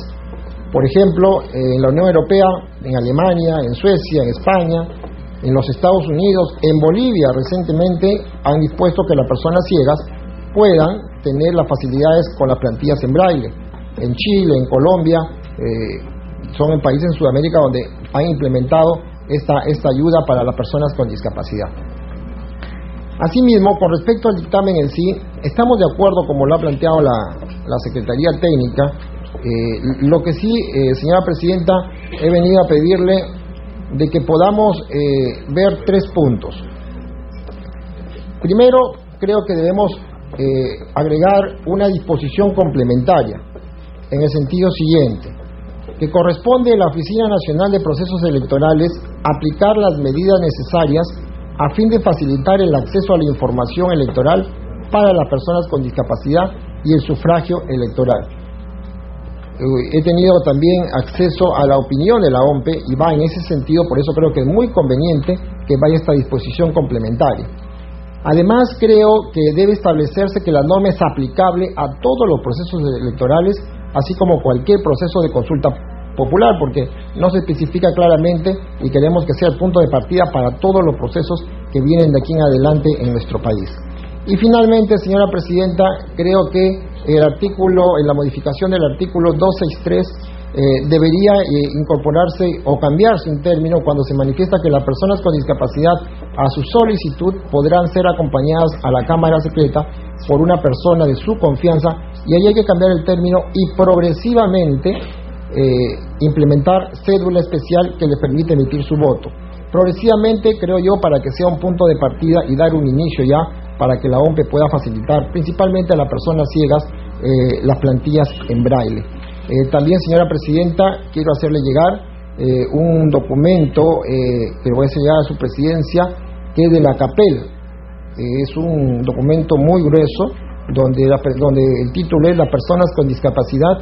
Por ejemplo, en la Unión Europea, en Alemania, en Suecia, en España, en los Estados Unidos, en Bolivia recientemente han dispuesto que las personas ciegas puedan tener las facilidades con las plantillas en braille. En Chile, en Colombia, son en países en Sudamérica donde han implementado esta ayuda para las personas con discapacidad. Asimismo, con respecto al dictamen en sí, estamos de acuerdo, como lo ha planteado la Secretaría Técnica. Lo que sí, señora Presidenta, he venido a pedirle de que podamos ver 3 puntos. Primero, creo que debemos agregar una disposición complementaria, en el sentido siguiente, que corresponde a la Oficina Nacional de Procesos Electorales aplicar las medidas necesarias a fin de facilitar el acceso a la información electoral para las personas con discapacidad y el sufragio electoral. He tenido también acceso a la opinión de la OMPE y va en ese sentido, por eso creo que es muy conveniente que vaya esta disposición complementaria. Además, creo que debe establecerse que la norma es aplicable a todos los procesos electorales, así como cualquier proceso de consulta popular, porque no se especifica claramente y queremos que sea el punto de partida para todos los procesos que vienen de aquí en adelante en nuestro país. Y finalmente, señora Presidenta, creo que en la modificación del artículo 263 debería incorporarse o cambiarse un término cuando se manifiesta que las personas con discapacidad a su solicitud podrán ser acompañadas a la Cámara Secreta por una persona de su confianza, y ahí hay que cambiar el término y progresivamente implementar cédula especial que le permite emitir su voto. Progresivamente, creo yo, para que sea un punto de partida y dar un inicio ya para que la OMPE pueda facilitar principalmente a las personas ciegas las plantillas en braille. También, señora Presidenta, quiero hacerle llegar un documento que voy a hacer llegar a su presidencia, que es de la CAPEL. Es un documento muy grueso donde el título es "Las personas con discapacidad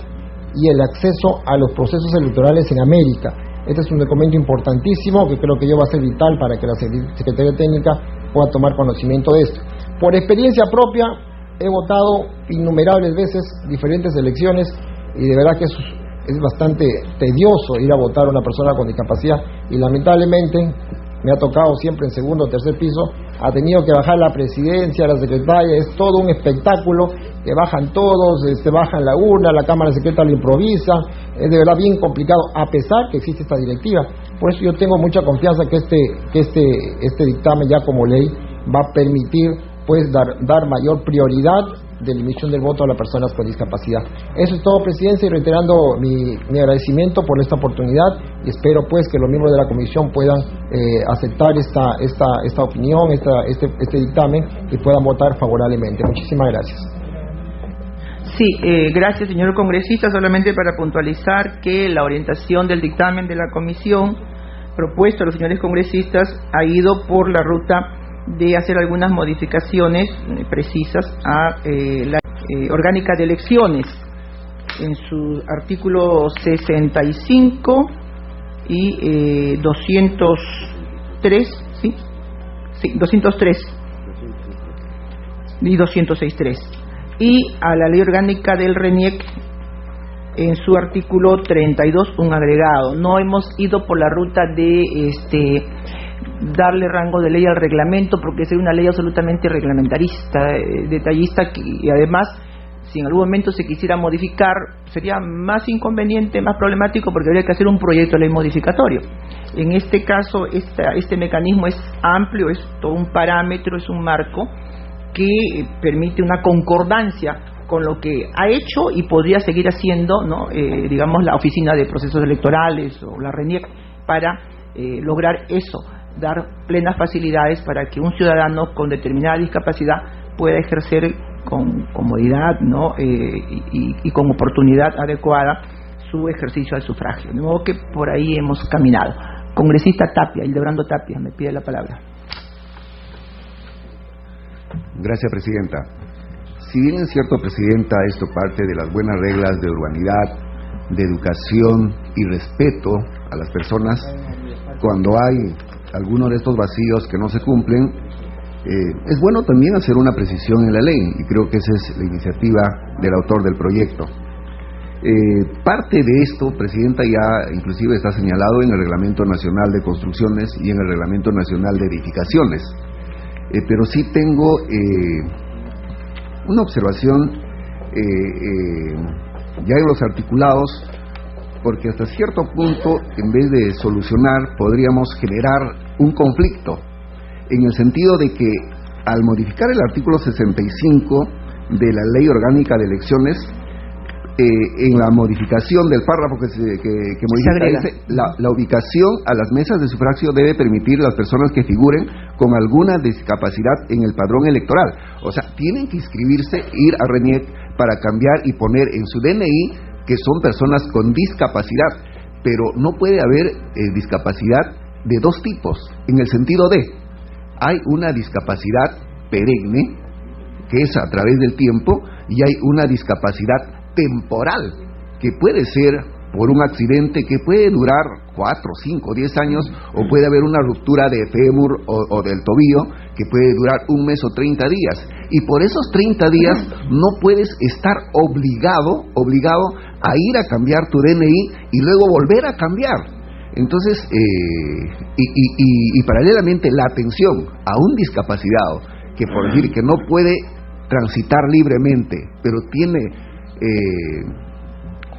y el acceso a los procesos electorales en América". Este es un documento importantísimo que creo que yo va a ser vital para que la Secretaría Técnica pueda tomar conocimiento de esto. Por experiencia propia, he votado innumerables veces diferentes elecciones y de verdad que es bastante tedioso ir a votar a una persona con discapacidad, y lamentablemente me ha tocado siempre en segundo o tercer piso, ha tenido que bajar la presidencia, la secretaria, es todo un espectáculo, que bajan todos, bajan la urna, la Cámara Secreta lo improvisa, es de verdad bien complicado, a pesar que existe esta directiva. Por eso yo tengo mucha confianza que este dictamen ya como ley va a permitir pues dar mayor prioridad de la emisión del voto a las personas con discapacidad. Eso es todo, Presidencia, y reiterando mi agradecimiento por esta oportunidad, y espero pues que los miembros de la comisión puedan aceptar esta opinión, este dictamen, y puedan votar favorablemente. Muchísimas gracias. Sí, gracias, señor congresista. Solamente para puntualizar que la orientación del dictamen de la comisión propuesto a los señores congresistas ha ido por la ruta de hacer algunas modificaciones precisas a la orgánica de elecciones en su artículo 65 y 203, ¿sí? Sí, 203 y 206.3, y a la ley orgánica del RENIEC en su artículo 32, un agregado. No hemos ido por la ruta de darle rango de ley al reglamento, porque es una ley absolutamente reglamentarista, detallista, y además, si en algún momento se quisiera modificar, sería más inconveniente, más problemático, porque habría que hacer un proyecto de ley modificatorio. En este caso, este mecanismo es amplio, es todo un parámetro, es un marco que permite una concordancia con lo que ha hecho y podría seguir haciendo, ¿no? Digamos, la Oficina de Procesos Electorales o la RENIEC, para lograr eso, dar plenas facilidades para que un ciudadano con determinada discapacidad pueda ejercer con comodidad, ¿no? Y con oportunidad adecuada su ejercicio al sufragio. De modo que por ahí hemos caminado. Congresista Tapia, Hildebrando Tapia, me pide la palabra. Gracias, Presidenta. Si bien es cierto, Presidenta, esto parte de las buenas reglas de urbanidad, de educación y respeto a las personas, cuando hay algunos de estos vacíos que no se cumplen, es bueno también hacer una precisión en la ley, y creo que esa es la iniciativa del autor del proyecto. Parte de esto, Presidenta, ya inclusive está señalado en el Reglamento Nacional de Construcciones y en el Reglamento Nacional de Edificaciones, pero sí tengo una observación ya en los articulados, porque hasta cierto punto, en vez de solucionar, podríamos generar un conflicto, en el sentido de que al modificar el artículo 65 de la Ley Orgánica de Elecciones, en la modificación del párrafo que modifica, dice, la ubicación a las mesas de sufragio debe permitir a las personas que figuren con alguna discapacidad en el padrón electoral. O sea, tienen que inscribirse, ir a RENIEC para cambiar y poner en su DNI que son personas con discapacidad, pero no puede haber discapacidad de dos tipos, en el sentido de, hay una discapacidad perenne, que es a través del tiempo, y hay una discapacidad temporal, que puede ser por un accidente que puede durar 4, 5, 10 años, o puede haber una ruptura de fémur o del tobillo que puede durar un mes o 30 días, y por esos 30 días no puedes estar obligado a ir a cambiar tu DNI y luego volver a cambiar. Entonces, y paralelamente la atención a un discapacitado que, por decir, que no puede transitar libremente, pero tiene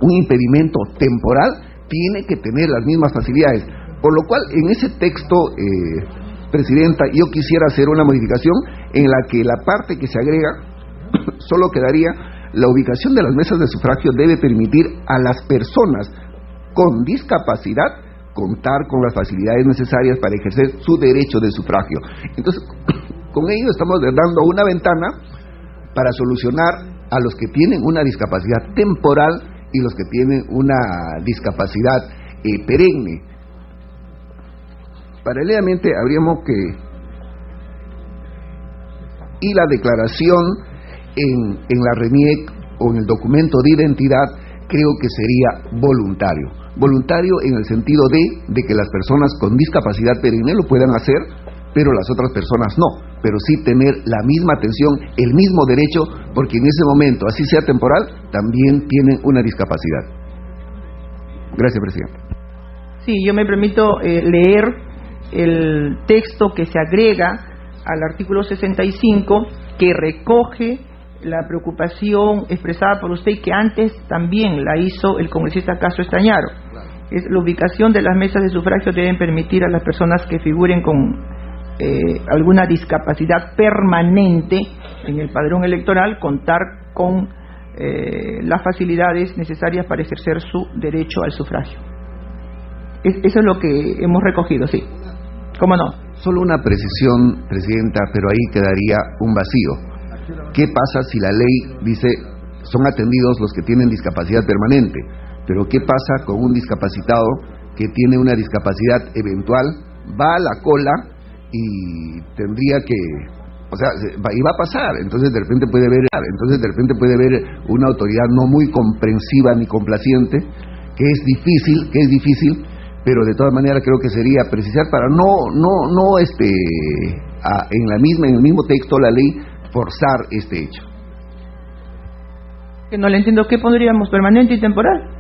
un impedimento temporal, tiene que tener las mismas facilidades. Por lo cual, en ese texto, Presidenta, yo quisiera hacer una modificación en la que la parte que se agrega solo quedaría: la ubicación de las mesas de sufragio debe permitir a las personas con discapacidad contar con las facilidades necesarias para ejercer su derecho de sufragio. Entonces, con ello estamos dando una ventana para solucionar a los que tienen una discapacidad temporal y los que tienen una discapacidad perenne. Paralelamente habríamos que, y la declaración en la RENIEC o en el documento de identidad, creo que sería voluntario en el sentido de que las personas con discapacidad perenne lo puedan hacer, pero las otras personas no, pero sí tener la misma atención, el mismo derecho, porque en ese momento, así sea temporal, también tienen una discapacidad. Gracias, Presidente. Sí, yo me permito leer el texto que se agrega al artículo 65, que recoge la preocupación expresada por usted y que antes también la hizo el congresista Castro Estañaro. Es la ubicación de las mesas de sufragio deben permitir a las personas que figuren con alguna discapacidad permanente en el padrón electoral, contar con las facilidades necesarias para ejercer su derecho al sufragio. Eso es lo que hemos recogido, sí. ¿Cómo no? Solo una precisión, Presidenta, pero ahí quedaría un vacío. ¿Qué pasa si la ley dice son atendidos los que tienen discapacidad permanente? Pero ¿qué pasa con un discapacitado que tiene una discapacidad eventual, va a la cola y tendría que, o sea, y va a pasar? Entonces de repente puede haber una autoridad no muy comprensiva ni complaciente, que es difícil, pero de todas maneras creo que sería precisar para no en el mismo texto la ley forzar este hecho. Que no le entiendo, ¿qué pondríamos? ¿Permanente y temporal?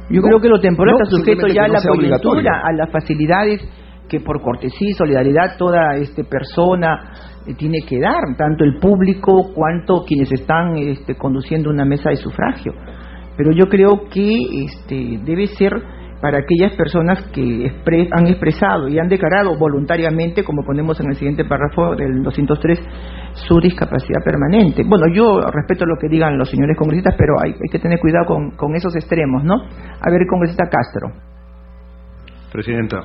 Yo creo que lo temporal está sujeto ya a la coyuntura, a las facilidades que por cortesía y solidaridad toda persona tiene que dar, tanto el público cuanto quienes están conduciendo una mesa de sufragio. Pero yo creo que debe ser para aquellas personas que han expresado y han declarado voluntariamente, como ponemos en el siguiente párrafo del 203, su discapacidad permanente. Bueno, yo respeto lo que digan los señores congresistas, pero hay que tener cuidado con esos extremos, ¿no? A ver, congresista Castro. Presidenta,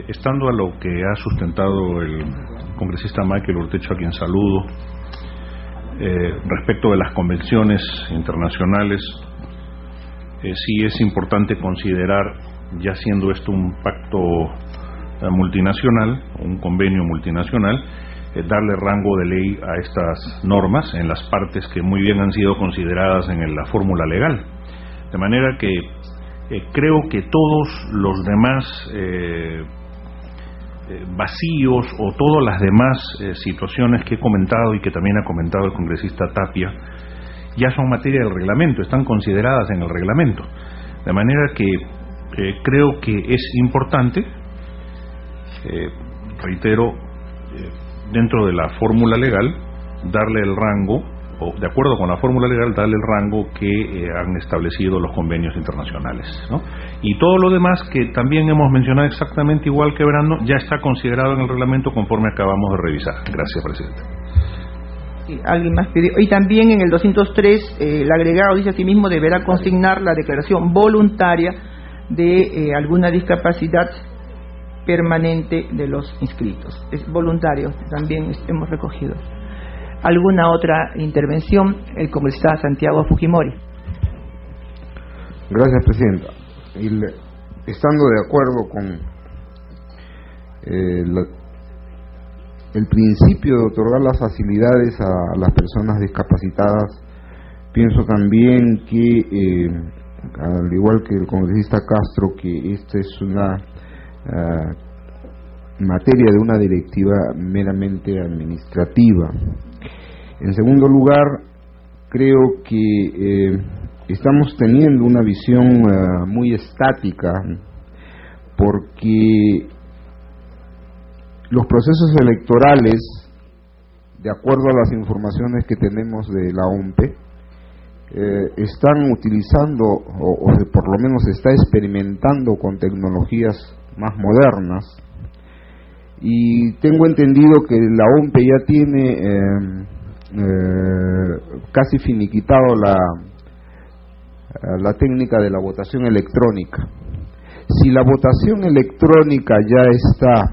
estando a lo que ha sustentado el congresista Michael Urtecho, a quien saludo, respecto de las convenciones internacionales, sí es importante considerar, ya siendo esto un pacto multinacional, un convenio multinacional, darle rango de ley a estas normas en las partes que muy bien han sido consideradas en la fórmula legal. De manera que creo que todos los demás vacíos o todas las demás situaciones que he comentado y que también ha comentado el congresista Tapia, ya son materia del reglamento, están consideradas en el reglamento. De manera que creo que es importante, reitero, dentro de la fórmula legal, darle el rango, o de acuerdo con la fórmula legal, darle el rango que han establecido los convenios internacionales, ¿no? Y todo lo demás que también hemos mencionado exactamente igual que Brando, ya está considerado en el reglamento conforme acabamos de revisar. Gracias, Presidente. Alguien más pidió. Y también en el 203 el agregado dice asimismo deberá consignar la declaración voluntaria de alguna discapacidad permanente de los inscritos. Es voluntario, también hemos recogido. ¿Alguna otra intervención? El congresista Santiago Fujimori. Gracias, Presidenta. Estando de acuerdo con el principio de otorgar las facilidades a las personas discapacitadas, pienso también que, al igual que el congresista Castro, que esta es una materia de una directiva meramente administrativa. En segundo lugar, creo que estamos teniendo una visión muy estática, porque los procesos electorales, de acuerdo a las informaciones que tenemos de la OMPE, están utilizando, o por lo menos se está experimentando con tecnologías más modernas, y tengo entendido que la OMPE ya tiene casi finiquitado la técnica de la votación electrónica. Si la votación electrónica ya está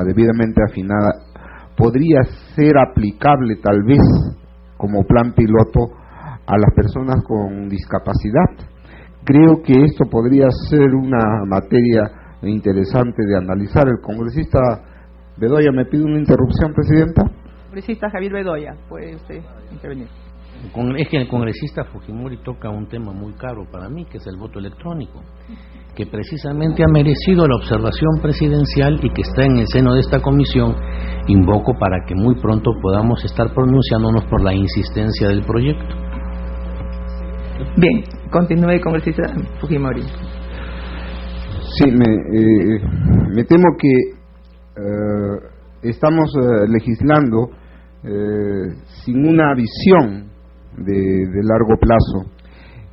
debidamente afinada, podría ser aplicable tal vez como plan piloto a las personas con discapacidad. Creo que esto podría ser una materia interesante de analizar. El congresista Bedoya me pide una interrupción, Presidenta. Congresista Javier Bedoya, puede usted intervenir. Es que el congresista Fujimori toca un tema muy caro para mí, que es el voto electrónico, que precisamente ha merecido la observación presidencial y que está en el seno de esta comisión. Invoco para que muy pronto podamos estar pronunciándonos por la insistencia del proyecto. Bien, continúe, congresista Fujimori. Sí, me temo que estamos legislando sin una visión de largo plazo.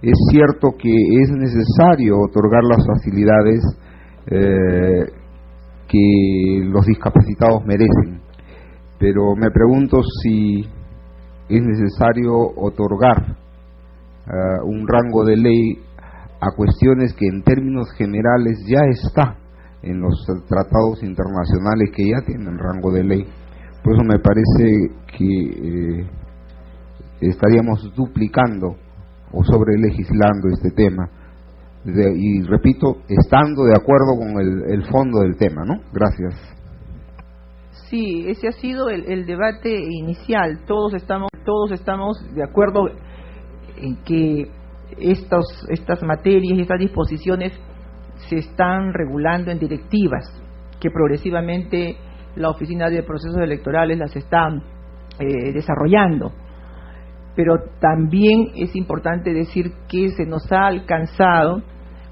Es cierto que es necesario otorgar las facilidades que los discapacitados merecen. Pero me pregunto si es necesario otorgar un rango de ley a cuestiones que en términos generales ya está en los tratados internacionales que ya tienen rango de ley. Por eso me parece que estaríamos duplicando o sobrelegislando este tema. Y repito, estando de acuerdo con el fondo del tema, ¿no? Gracias. Sí, ese ha sido el debate inicial. Todos estamos de acuerdo en que estas materias y estas disposiciones se están regulando en directivas que progresivamente la Oficina de Procesos Electorales las está desarrollando. Pero también es importante decir que se nos ha alcanzado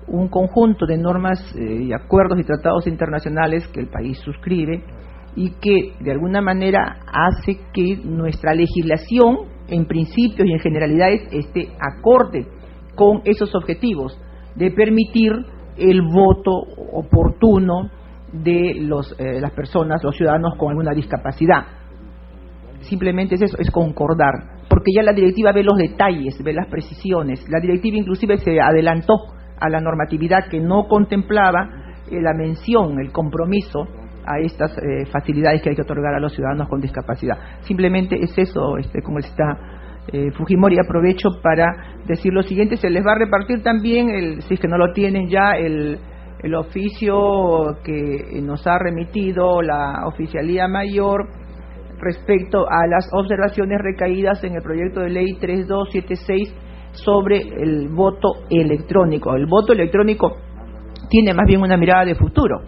un conjunto de normas y acuerdos y tratados internacionales que el país suscribe y que de alguna manera hace que nuestra legislación en principios y en generalidades esté acorde con esos objetivos de permitir el voto oportuno de las personas, los ciudadanos con alguna discapacidad. Simplemente es eso, es concordar, porque ya la directiva ve los detalles, ve las precisiones. La directiva inclusive se adelantó a la normatividad que no contemplaba la mención, el compromiso a estas facilidades que hay que otorgar a los ciudadanos con discapacidad. Simplemente es eso, como está Fujimori. Aprovecho para decir lo siguiente: se les va a repartir también, si es que no lo tienen ya, el oficio que nos ha remitido la Oficialía Mayor respecto a las observaciones recaídas en el proyecto de ley 3276 sobre el voto electrónico. El voto electrónico tiene más bien una mirada de futuro,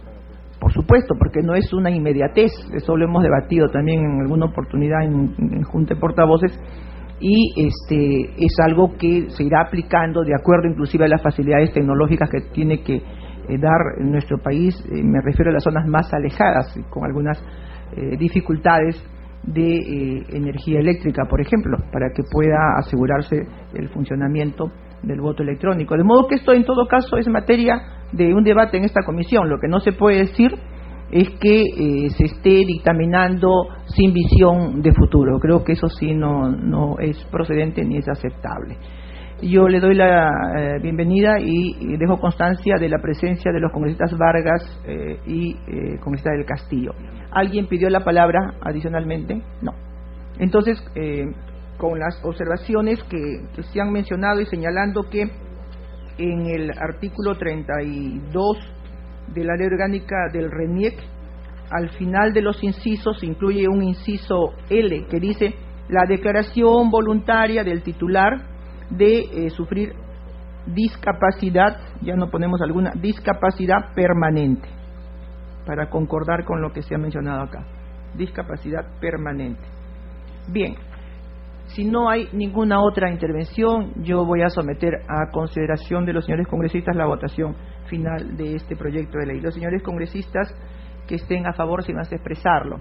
por supuesto, porque no es una inmediatez. Eso lo hemos debatido también en alguna oportunidad en Junta de Portavoces, y es algo que se irá aplicando de acuerdo inclusive a las facilidades tecnológicas que tiene que dar nuestro país. Me refiero a las zonas más alejadas, con algunas dificultades de energía eléctrica, por ejemplo, para que pueda asegurarse el funcionamiento del voto electrónico. De modo que esto en todo caso es materia de un debate en esta comisión. Lo que no se puede decir es que se esté dictaminando sin visión de futuro. Creo que eso sí no es procedente ni es aceptable. Yo le doy la bienvenida y dejo constancia de la presencia de los congresistas Vargas y congresista del Castillo. ¿Alguien pidió la palabra adicionalmente? No. Entonces, con las observaciones que se han mencionado y señalando que en el artículo 32 de la Ley Orgánica del RENIEC, al final de los incisos incluye un inciso L que dice: la declaración voluntaria del titular de sufrir discapacidad, ya no ponemos alguna, discapacidad permanente, para concordar con lo que se ha mencionado acá, discapacidad permanente. Bien, si no hay ninguna otra intervención, yo voy a someter a consideración de los señores congresistas la votación final de este proyecto de ley. Los señores congresistas que estén a favor, si van a expresarlo.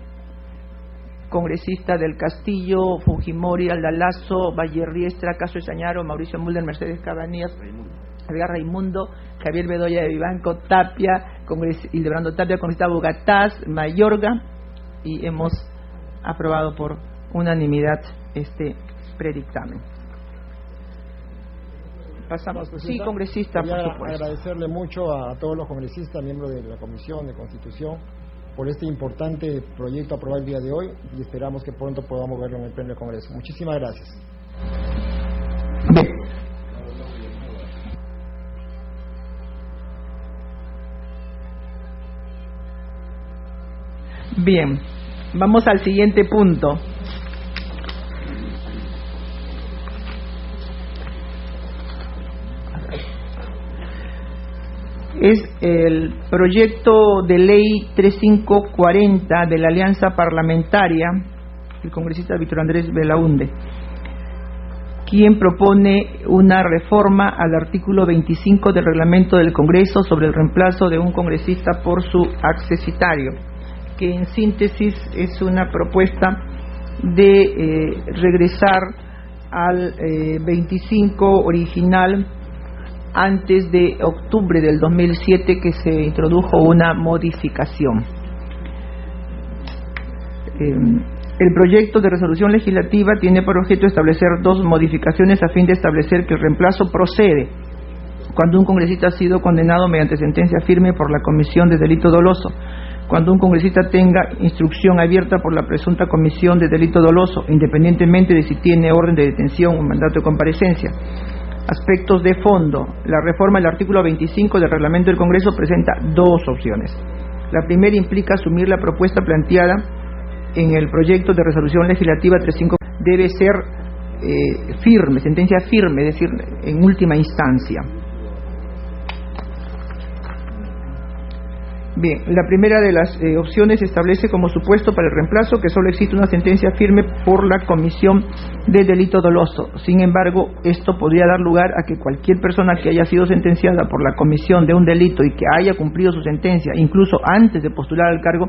Congresista del Castillo, Fujimori, Aldalazo, Valle Riestra, Caso Esañaro, Mauricio Mulder, Mercedes Cabanías, Javier Raimundo, Javier Bedoya de Vivanco, Tapia, Hildebrando Tapia, congresista Bogatás, Mayorga, y hemos aprobado por unanimidad este predictamen. Pasamos. Sí, congresista, por supuesto. Agradecerle mucho a todos los congresistas, miembros de la Comisión de Constitución, por este importante proyecto aprobado el día de hoy, y esperamos que pronto podamos verlo en el Pleno del Congreso. Muchísimas gracias. Bien, vamos al siguiente punto. Es el proyecto de ley 3540 de la Alianza Parlamentaria, el congresista Víctor Andrés Belaúnde, quien propone una reforma al artículo 25 del reglamento del Congreso sobre el reemplazo de un congresista por su accesitario, que en síntesis es una propuesta de regresar al 25 original antes de octubre del 2007, que se introdujo una modificación. El proyecto de resolución legislativa tiene por objeto establecer dos modificaciones a fin de establecer que el reemplazo procede cuando un congresista ha sido condenado mediante sentencia firme por la comisión de delito doloso, cuando un congresista tenga instrucción abierta por la presunta comisión de delito doloso, independientemente de si tiene orden de detención o mandato de comparecencia. Aspectos de fondo. La reforma del artículo 25 del reglamento del Congreso presenta dos opciones. La primera implica asumir la propuesta planteada en el proyecto de resolución legislativa 35. Debe ser firme, sentencia firme, es decir, en última instancia. Bien, la primera de las opciones establece como supuesto para el reemplazo que solo existe una sentencia firme por la comisión de delito doloso. Sin embargo, esto podría dar lugar a que cualquier persona que haya sido sentenciada por la comisión de un delito y que haya cumplido su sentencia, incluso antes de postular al cargo,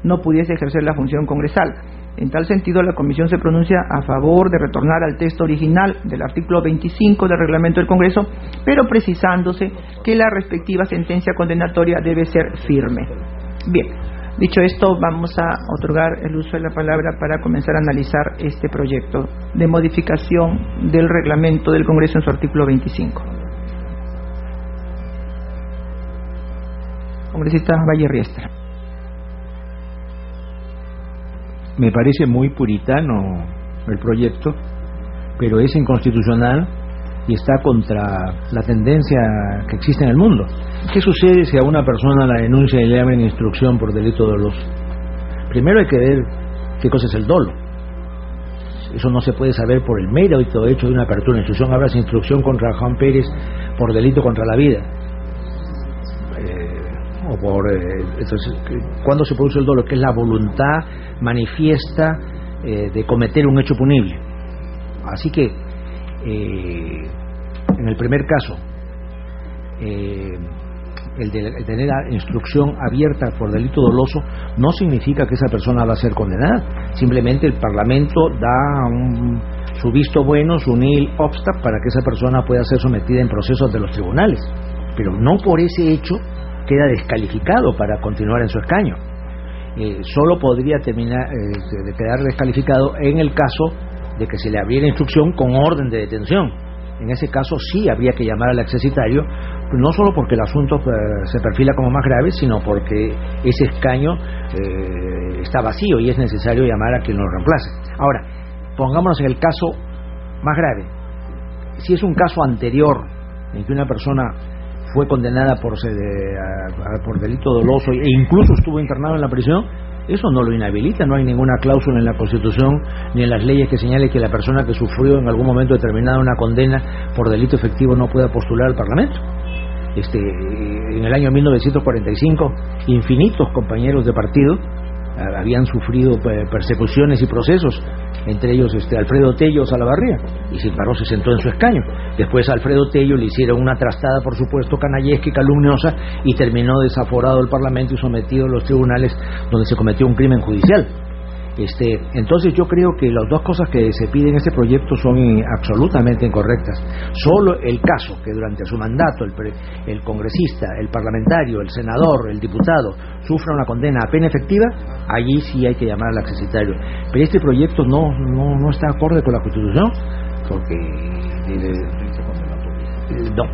no pudiese ejercer la función congresal. En tal sentido, la Comisión se pronuncia a favor de retornar al texto original del artículo 25 del reglamento del Congreso, pero precisándose que la respectiva sentencia condenatoria debe ser firme. Bien, dicho esto, vamos a otorgar el uso de la palabra para comenzar a analizar este proyecto de modificación del reglamento del Congreso en su artículo 25. Congresista Valle Riestra. Me parece muy puritano el proyecto, pero es inconstitucional y está contra la tendencia que existe en el mundo. ¿Qué sucede si a una persona la denuncia y le abren instrucción por delito doloso? Primero hay que ver qué cosa es el dolo. Eso no se puede saber por el mérito hecho de una apertura de instrucción. Abras instrucción contra Juan Pérez por delito contra la vida. Entonces, ¿cuándo se produce el dolo? Que es la voluntad manifiesta de cometer un hecho punible. Así que en el primer caso, el de tener la instrucción abierta por delito doloso no significa que esa persona va a ser condenada. Simplemente el Parlamento da su visto bueno, su nihil obstat para que esa persona pueda ser sometida en procesos de los tribunales, pero no por ese hecho queda descalificado para continuar en su escaño. Solo podría quedar descalificado en el caso de que se le abriera instrucción con orden de detención. En ese caso sí habría que llamar al accesitario, no solo porque el asunto se perfila como más grave, sino porque ese escaño está vacío y es necesario llamar a quien lo reemplace. Ahora, pongámonos en el caso más grave. Si es un caso anterior en que una persona fue condenada por delito doloso e incluso estuvo internado en la prisión, eso no lo inhabilita. No hay ninguna cláusula en la Constitución ni en las leyes que señale que la persona que sufrió en algún momento determinado una condena por delito efectivo no pueda postular al Parlamento. En el año 1945 infinitos compañeros de partido habían sufrido persecuciones y procesos, entre ellos Alfredo Tello Salavarría, y sin embargo se sentó en su escaño. Después a Alfredo Tello le hicieron una trastada, por supuesto, canallesca y calumniosa, y terminó desaforado del Parlamento y sometido a los tribunales donde se cometió un crimen judicial. Entonces yo creo que las dos cosas que se piden en este proyecto son absolutamente incorrectas. Solo el caso que durante su mandato el congresista, el parlamentario, el senador, el diputado sufra una condena a pena efectiva, allí sí hay que llamar al accesitario. Pero este proyecto no está acorde con la Constitución, porque no.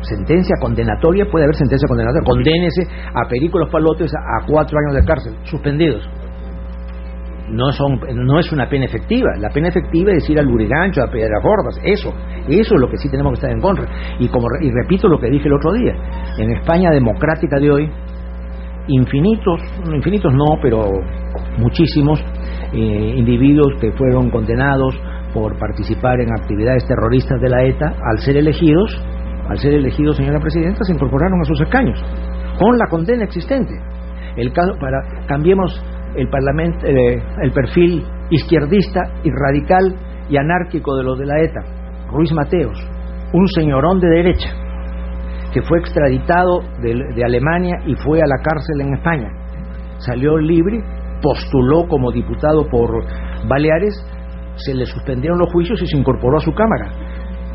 Sentencia condenatoria, puede haber sentencia condenatoria. Condénese a Perico Los Palotes a 4 años de cárcel, suspendidos. No es una pena efectiva. La pena efectiva es ir al Lurigancho, a Piedras Gordas. Eso es lo que sí tenemos que estar en contra. Y repito lo que dije el otro día, en España democrática de hoy, infinitos no, pero muchísimos individuos que fueron condenados por participar en actividades terroristas de la ETA, al ser elegidos, señora Presidenta, se incorporaron a sus escaños con la condena existente. Cambiemos el Parlamento, el perfil izquierdista y radical y anárquico de los de la ETA. Ruiz Mateos, un señorón de derecha que fue extraditado de Alemania y fue a la cárcel en España, salió libre, postuló como diputado por Baleares, se le suspendieron los juicios y se incorporó a su cámara.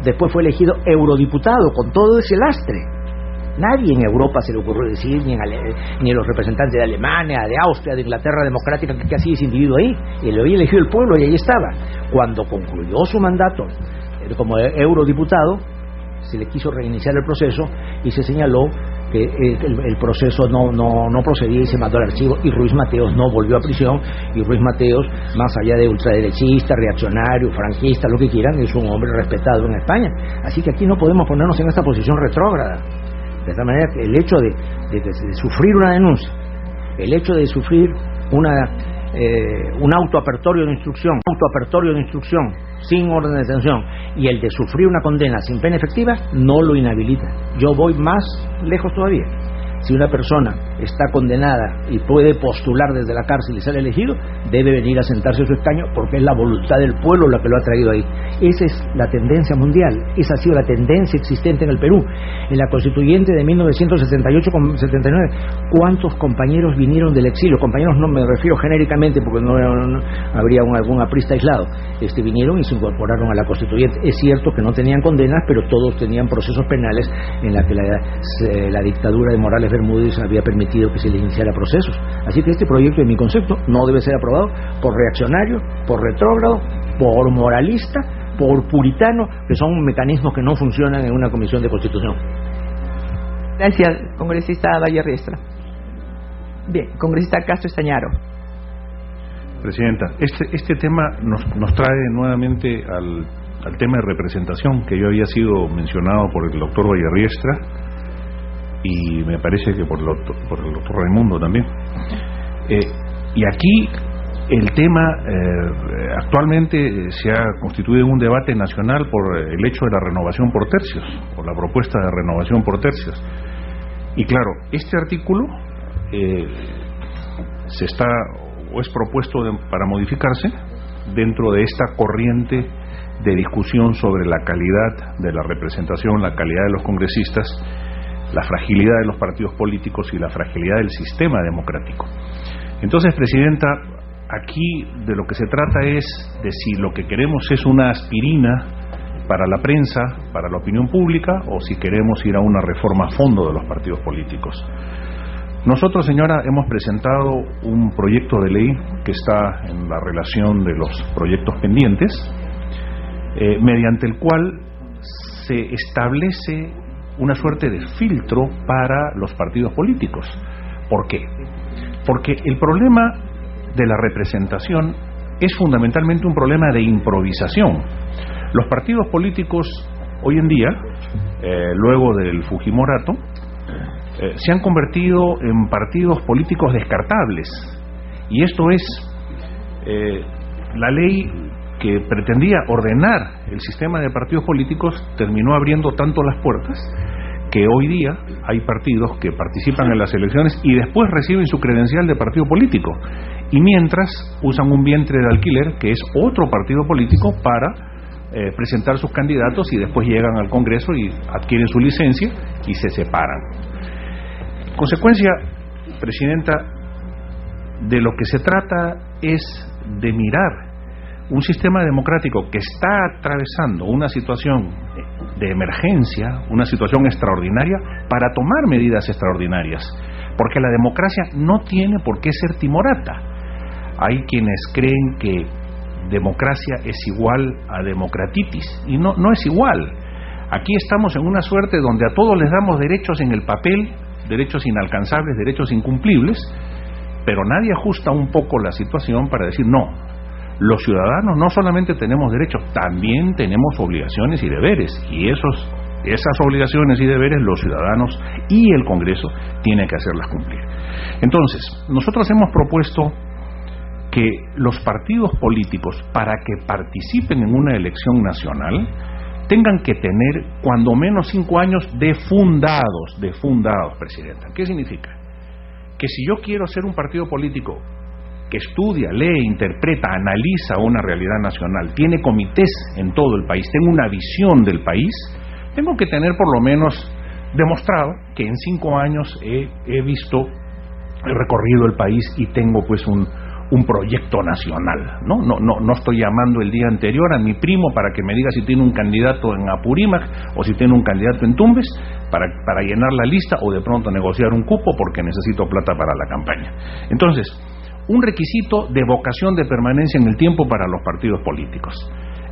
Después fue elegido eurodiputado con todo ese lastre. Nadie en Europa se le ocurrió decir, ni los representantes de Alemania, de Austria, de Inglaterra democrática, que hacía ese individuo ahí. Y lo había elegido el pueblo y ahí estaba. Cuando concluyó su mandato como eurodiputado, se le quiso reiniciar el proceso y se señaló que el proceso no procedía y se mandó al archivo, y Ruiz Mateos no volvió a prisión. Y Ruiz Mateos, más allá de ultraderechista, reaccionario, franquista, lo que quieran, es un hombre respetado en España. Así que aquí no podemos ponernos en esta posición retrógrada. De esta manera que el hecho de sufrir una denuncia, el hecho de sufrir un autoapertorio de instrucción sin orden de detención, y el de sufrir una condena sin pena efectiva, no lo inhabilita. Yo voy más lejos todavía. Si una persona está condenada y puede postular desde la cárcel y ser elegido, debe venir a sentarse a su escaño, porque es la voluntad del pueblo la que lo ha traído ahí. Esa es la tendencia mundial, esa ha sido la tendencia existente en el Perú. En la constituyente de 1978-79, ¿cuántos compañeros vinieron del exilio? Compañeros no me refiero genéricamente, porque no habría algún aprista aislado. Vinieron y se incorporaron a la constituyente. Es cierto que no tenían condenas, pero todos tenían procesos penales en la que la dictadura de Morales Bermúdez había permitido que se le iniciara procesos. Así que este proyecto, en mi concepto, no debe ser aprobado por reaccionario, por retrógrado, por moralista, por puritano, que son mecanismos que no funcionan en una comisión de constitución. Gracias, congresista Valle Riestra. Bien, congresista Castro Estañaro. Presidenta, este tema nos trae nuevamente al tema de representación, que yo había sido mencionado por el doctor Valle Riestra, y me parece que por el doctor Raimundo también. Y aquí el tema actualmente se ha constituido un debate nacional por el hecho de la renovación por tercios, por la propuesta de renovación por tercios. Y claro, este artículo es propuesto para modificarse dentro de esta corriente de discusión sobre la calidad de la representación, la calidad de los congresistas, la fragilidad de los partidos políticos y la fragilidad del sistema democrático. Entonces, Presidenta, aquí de lo que se trata es de si lo que queremos es una aspirina para la prensa, para la opinión pública, o si queremos ir a una reforma a fondo de los partidos políticos. Nosotros, señora, hemos presentado un proyecto de ley que está en la relación de los proyectos pendientes, mediante el cual se establece una suerte de filtro para los partidos políticos. ¿Por qué? Porque el problema de la representación es fundamentalmente un problema de improvisación. Los partidos políticos hoy en día, luego del Fujimorato, se han convertido en partidos políticos descartables, y esto es la ley que pretendía ordenar el sistema de partidos políticos terminó abriendo tanto las puertas que hoy día hay partidos que participan en las elecciones y después reciben su credencial de partido político, y mientras usan un vientre de alquiler que es otro partido político para presentar sus candidatos, y después llegan al Congreso y adquieren su licencia y se separan. Consecuencia, Presidenta, de lo que se trata es de mirar un sistema democrático que está atravesando una situación de emergencia, una situación extraordinaria, para tomar medidas extraordinarias, porque la democracia no tiene por qué ser timorata. Hay quienes creen que democracia es igual a democratitis, y no es igual. Aquí estamos en una suerte donde a todos les damos derechos en el papel, derechos inalcanzables, derechos incumplibles, pero nadie ajusta un poco la situación para decir no. Los ciudadanos no solamente tenemos derechos, también tenemos obligaciones y deberes, y esas obligaciones y deberes los ciudadanos y el Congreso tienen que hacerlas cumplir. Entonces, nosotros hemos propuesto que los partidos políticos, para que participen en una elección nacional, tengan que tener cuando menos 5 años de fundados, Presidenta. ¿Qué significa? Que si yo quiero ser un partido político que estudia, lee, interpreta, analiza una realidad nacional, tiene comités en todo el país, tengo una visión del país, tengo que tener por lo menos demostrado que en 5 años he recorrido el país y tengo pues un un proyecto nacional, no estoy llamando el día anterior a mi primo para que me diga si tiene un candidato en Apurímac o si tiene un candidato en Tumbes para llenar la lista o de pronto negociar un cupo porque necesito plata para la campaña. Entonces, un requisito de vocación de permanencia en el tiempo para los partidos políticos.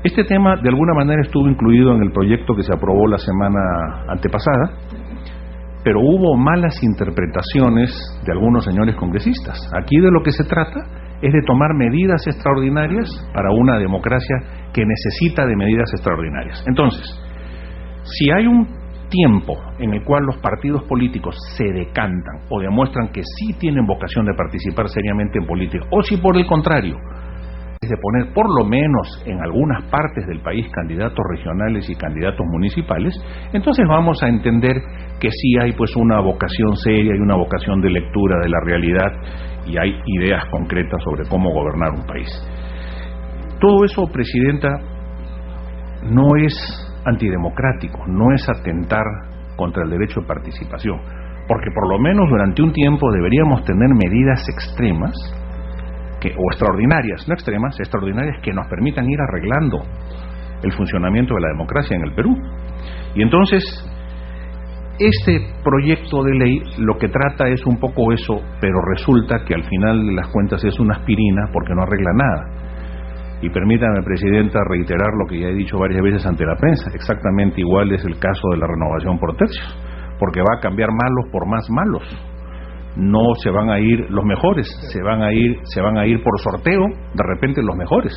Este tema de alguna manera estuvo incluido en el proyecto que se aprobó la semana antepasada, pero hubo malas interpretaciones de algunos señores congresistas. Aquí de lo que se trata es de tomar medidas extraordinarias para una democracia que necesita de medidas extraordinarias. Entonces, si hay un tiempo en el cual los partidos políticos se decantan o demuestran que sí tienen vocación de participar seriamente en política, o si por el contrario es de poner por lo menos en algunas partes del país candidatos regionales y candidatos municipales, entonces vamos a entender que sí hay pues una vocación seria y una vocación de lectura de la realidad y hay ideas concretas sobre cómo gobernar un país. Todo eso, Presidenta, no es antidemocrático, no es atentar contra el derecho de participación, porque por lo menos durante un tiempo deberíamos tener medidas extremas o extraordinarias, no extremas, extraordinarias, que nos permitan ir arreglando el funcionamiento de la democracia en el Perú. Y entonces, este proyecto de ley lo que trata es un poco eso, pero resulta que al final de las cuentas es una aspirina porque no arregla nada. Y permítame, Presidenta, reiterar lo que ya he dicho varias veces ante la prensa. Exactamente igual es el caso de la renovación por tercios, porque va a cambiar malos por más malos. No se van a ir los mejores, se van a ir por sorteo, de repente los mejores.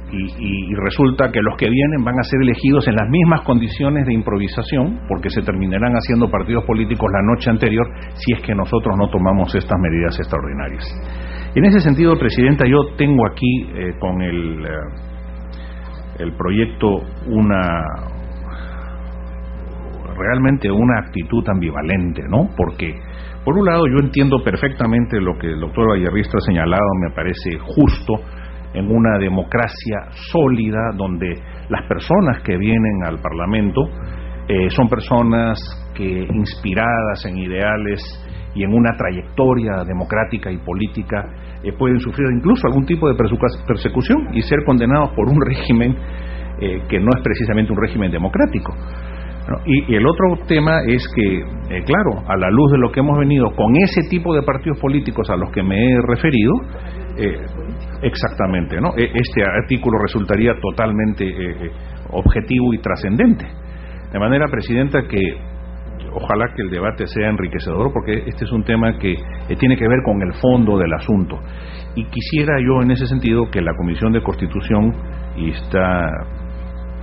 Y resulta que los que vienen van a ser elegidos en las mismas condiciones de improvisación, porque se terminarán haciendo partidos políticos la noche anterior si es que nosotros no tomamos estas medidas extraordinarias. En ese sentido, Presidenta, yo tengo aquí con el proyecto realmente una actitud ambivalente, ¿no? Porque por un lado yo entiendo perfectamente lo que el doctor Vallerriestra ha señalado, me parece justo en una democracia sólida donde las personas que vienen al Parlamento son personas que, inspiradas en ideales y en una trayectoria democrática y política, pueden sufrir incluso algún tipo de persecución y ser condenados por un régimen que no es precisamente un régimen democrático, ¿no? Y el otro tema es que, claro, a la luz de lo que hemos venido con ese tipo de partidos políticos a los que me he referido, exactamente, ¿no? Este artículo resultaría totalmente objetivo y trascendente. De manera, Presidenta, que ojalá que el debate sea enriquecedor, porque este es un tema que tiene que ver con el fondo del asunto. Y quisiera yo, en ese sentido, que la Comisión de Constitución, y está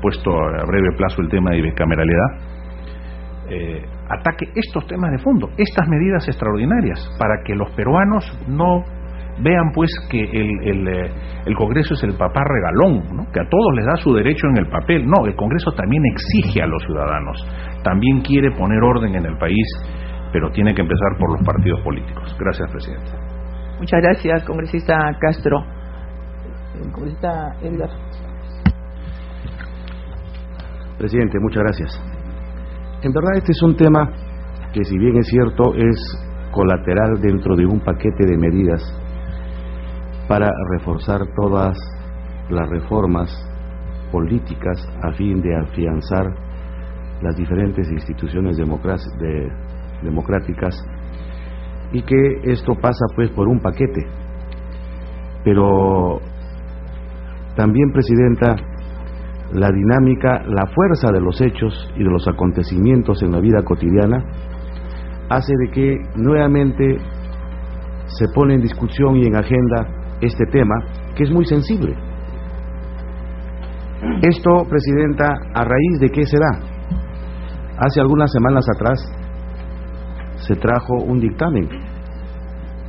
puesto a breve plazo el tema de bicameralidad, ataque estos temas de fondo, estas medidas extraordinarias, para que los peruanos no vean pues que el Congreso es el papá regalón, ¿no? Que a todos les da su derecho en el papel. No, el Congreso también exige a los ciudadanos, también quiere poner orden en el país, pero tiene que empezar por los partidos políticos. Gracias, Presidente. Muchas gracias, congresista Castro. Congresista Edgar. Presidente, muchas gracias. En verdad este es un tema que, si bien es cierto, es colateral dentro de un paquete de medidas para reforzar todas las reformas políticas a fin de afianzar las diferentes instituciones democráticas, y que esto pasa pues por un paquete. Pero también, Presidenta, la dinámica, la fuerza de los hechos y de los acontecimientos en la vida cotidiana hace de que nuevamente se pone en discusión y en agenda este tema, que es muy sensible. Esto, Presidenta, ¿a raíz de qué se da? Hace algunas semanas atrás se trajo un dictamen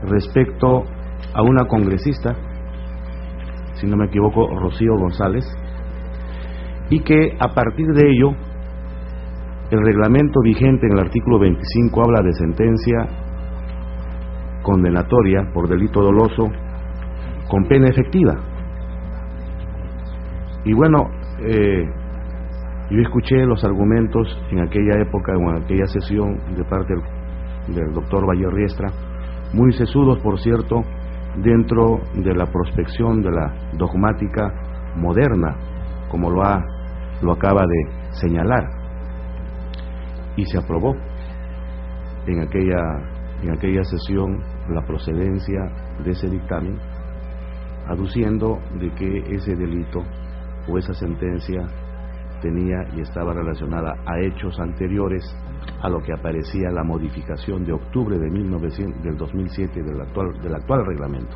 respecto a una congresista, si no me equivoco, Rocío González, y que a partir de ello el reglamento vigente en el artículo 25 habla de sentencia condenatoria por delito doloso con pena efectiva. Y bueno, yo escuché los argumentos en aquella época o en aquella sesión de parte del doctor Vallerriestra, muy sesudos, por cierto, dentro de la prospección de la dogmática moderna, como lo acaba de señalar, y se aprobó en aquella sesión la procedencia de ese dictamen, aduciendo de que ese delito o esa sentencia tenía y estaba relacionada a hechos anteriores a lo que aparecía la modificación de octubre del 2007 del actual reglamento.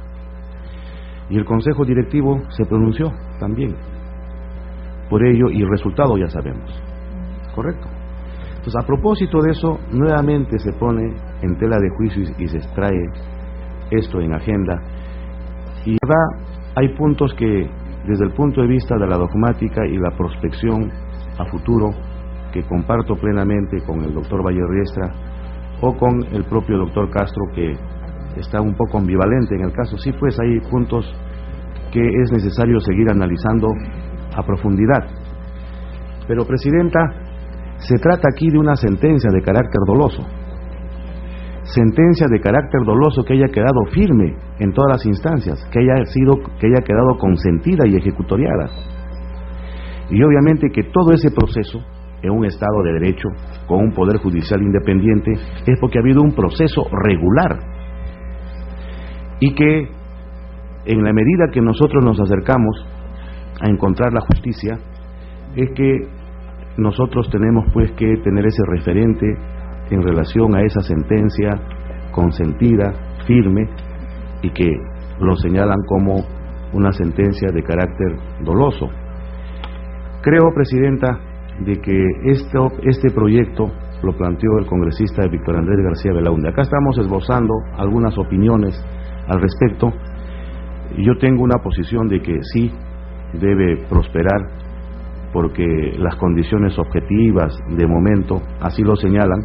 Y el Consejo Directivo se pronunció también por ello, y el resultado ya sabemos. ¿Correcto? Entonces, a propósito de eso, nuevamente se pone en tela de juicio y se extrae esto en agenda. Y la verdad, hay puntos que, desde el punto de vista de la dogmática y la prospección a futuro, que comparto plenamente con el doctor Vallerriestra o con el propio doctor Castro, que está un poco ambivalente en el caso. Sí, pues hay puntos que es necesario seguir analizando a profundidad. Pero, Presidenta, se trata aquí de una sentencia de carácter doloso. Sentencia de carácter doloso que haya quedado firme en todas las instancias, que haya quedado consentida y ejecutoriada. Y obviamente que todo ese proceso, en un Estado de Derecho, con un Poder Judicial independiente, es porque ha habido un proceso regular. Y que, en la medida que nosotros nos acercamos a encontrar la justicia, es que nosotros tenemos pues que tener ese referente en relación a esa sentencia consentida, firme, y que lo señalan como una sentencia de carácter doloso. Creo, Presidenta, de que este proyecto lo planteó el congresista Víctor Andrés García Belaúnde. Acá estamos esbozando algunas opiniones al respecto. Yo tengo una posición de que sí debe prosperar, porque las condiciones objetivas de momento así lo señalan,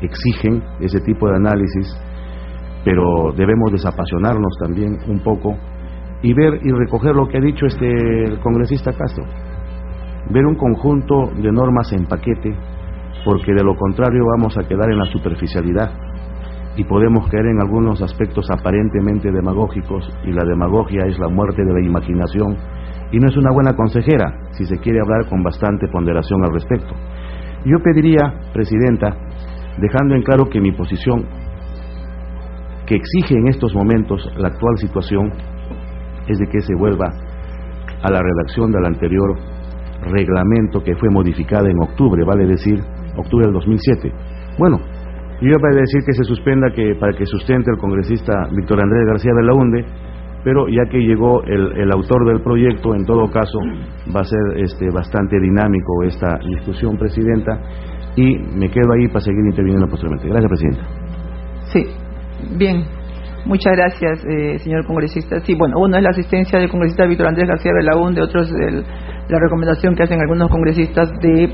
exigen ese tipo de análisis, pero debemos desapasionarnos también un poco y ver y recoger lo que ha dicho el congresista Castro, ver un conjunto de normas en paquete, porque de lo contrario vamos a quedar en la superficialidad y podemos caer en algunos aspectos aparentemente demagógicos, y la demagogia es la muerte de la imaginación y no es una buena consejera si se quiere hablar con bastante ponderación al respecto. Yo pediría, Presidenta, dejando en claro que mi posición, que exige en estos momentos la actual situación, es de que se vuelva a la redacción del anterior reglamento que fue modificada en octubre, vale decir, octubre del 2007. Bueno, yo iba a decir que se suspenda para que sustente el congresista Víctor Andrés García Belaúnde, pero ya que llegó el autor del proyecto, en todo caso va a ser bastante dinámico esta discusión, Presidenta, y me quedo ahí para seguir interviniendo posteriormente. Gracias, Presidenta. Sí, bien. Muchas gracias, señor congresista. Sí, bueno, uno es la asistencia del congresista Víctor Andrés García Belaúnde, otro es la recomendación que hacen algunos congresistas de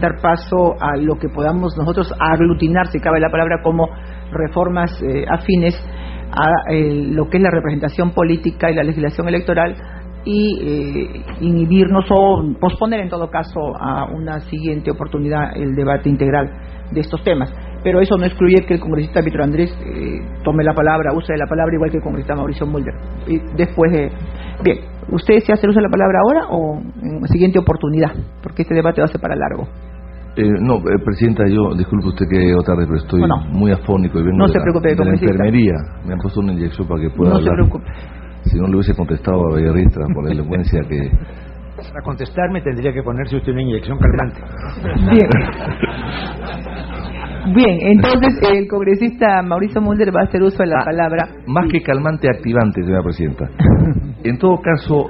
dar paso a lo que podamos nosotros aglutinar, si cabe la palabra, como reformas afines a lo que es la representación política y la legislación electoral, y inhibirnos o posponer en todo caso a una siguiente oportunidad el debate integral de estos temas. Pero eso no excluye que el congresista Víctor Andrés tome la palabra, use la palabra, igual que el congresista Mauricio Mulder. Y después bien, ¿usted se hace uso de la palabra ahora o en la siguiente oportunidad? Porque este debate va a ser para largo. No, Presidenta, yo, disculpe usted que llego tarde, pero estoy muy afónico y vengo no se preocupe, de la enfermería. Me han puesto una inyección para que pueda hablar. No se preocupe. Si no le hubiese contestado a Vallerriestra por la elocuencia que... Para contestarme tendría que ponerse usted una inyección calmante. Bien. Bien, entonces el congresista Mauricio Mulder va a hacer uso de la palabra. Más que calmante, activante, señora Presidenta. En todo caso,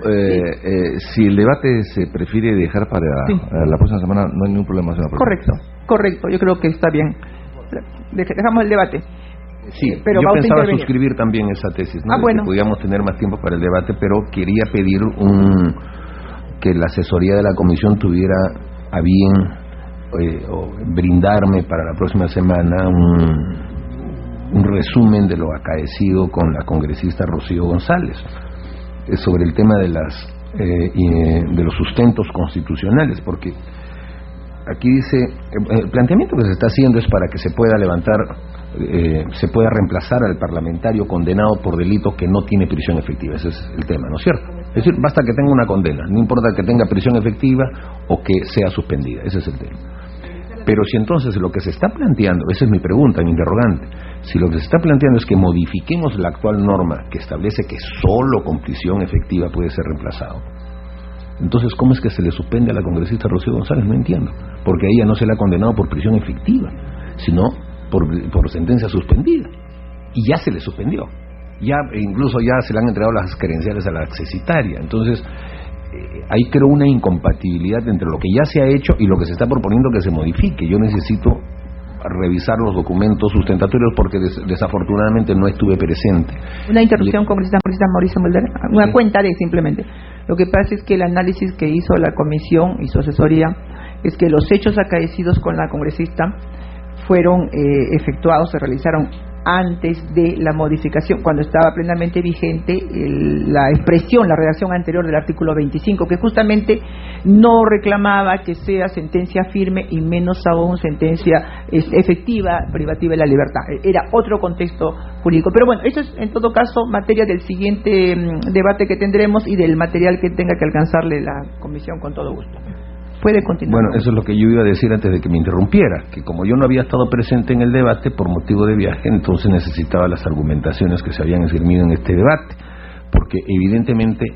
si el debate se prefiere dejar para la próxima semana, no hay ningún problema, señora Presidenta. Correcto, yo creo que está bien. Dejamos el debate. Sí, pero yo pensaba suscribir también esa tesis, ¿no? Bueno. Que podíamos tener más tiempo para el debate, pero quería pedir que la asesoría de la comisión tuviera a bien o brindarme para la próxima semana un resumen de lo acaecido con la congresista Rocío González sobre el tema de los sustentos constitucionales, porque aquí dice, el planteamiento que se está haciendo es para que se pueda levantar se pueda reemplazar al parlamentario condenado por delitos que no tiene prisión efectiva. Ese es el tema, ¿no es cierto? Es decir, basta que tenga una condena, no importa que tenga prisión efectiva o que sea suspendida, ese es el tema. Pero si entonces lo que se está planteando, esa es mi pregunta, mi interrogante, si lo que se está planteando es que modifiquemos la actual norma que establece que solo con prisión efectiva puede ser reemplazado, entonces ¿cómo es que se le suspende a la congresista Rocío González? No entiendo, porque a ella no se le ha condenado por prisión efectiva, sino por sentencia suspendida, y ya se le suspendió, ya incluso ya se le han entregado las credenciales a la accesitaria. Entonces hay, creo, una incompatibilidad entre lo que ya se ha hecho y lo que se está proponiendo que se modifique. Yo necesito revisar los documentos sustentatorios porque desafortunadamente no estuve presente. Una interrupción, congresista Mauricio Mulder, una cuenta de simplemente. Lo que pasa es que el análisis que hizo la comisión y su asesoría es que los hechos acaecidos con la congresista fueron efectuados, se realizaron antes de la modificación, cuando estaba plenamente vigente la expresión, la redacción anterior del artículo 25, que justamente no reclamaba que sea sentencia firme y menos aún sentencia efectiva, privativa de la libertad. Era otro contexto jurídico. Pero bueno, eso es en todo caso materia del siguiente debate que tendremos y del material que tenga que alcanzarle la comisión con todo gusto. Puede continuar. Bueno, eso es lo que yo iba a decir antes de que me interrumpiera, que como yo no había estado presente en el debate por motivo de viaje, entonces necesitaba las argumentaciones que se habían esgrimido en este debate, porque evidentemente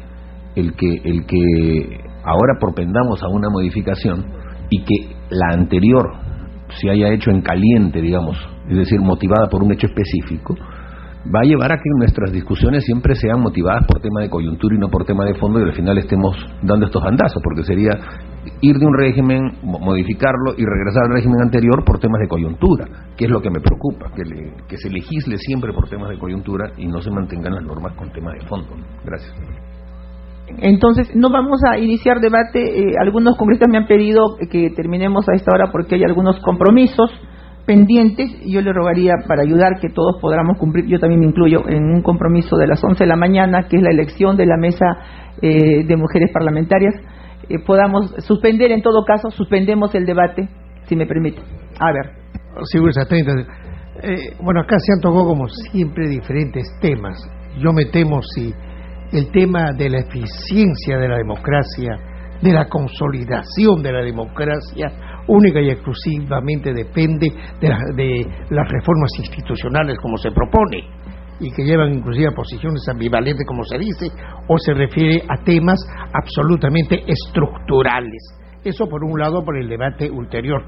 el que ahora propendamos a una modificación y que la anterior se haya hecho en caliente, digamos, es decir, motivada por un hecho específico, va a llevar a que nuestras discusiones siempre sean motivadas por tema de coyuntura y no por tema de fondo, y al final estemos dando estos bandazos, porque sería ir de un régimen, modificarlo y regresar al régimen anterior por temas de coyuntura, que es lo que me preocupa, que se legisle siempre por temas de coyuntura y no se mantengan las normas con temas de fondo. Gracias. Entonces, no vamos a iniciar debate. Algunos congresistas me han pedido que terminemos a esta hora porque hay algunos compromisos pendientes. Yo le rogaría, para ayudar que todos podamos cumplir, yo también me incluyo en un compromiso de las 11 de la mañana, que es la elección de la mesa de mujeres parlamentarias, podamos suspender, en todo caso, suspendemos el debate, si me permite. A ver. Sí, bueno, acá se han tocado como siempre diferentes temas. Yo me temo si el tema de la eficiencia de la democracia, de la consolidación de la democracia, única y exclusivamente depende de las reformas institucionales como se propone, y que llevan inclusive a posiciones ambivalentes como se dice, o se refiere a temas absolutamente estructurales. Eso por un lado, por el debate ulterior.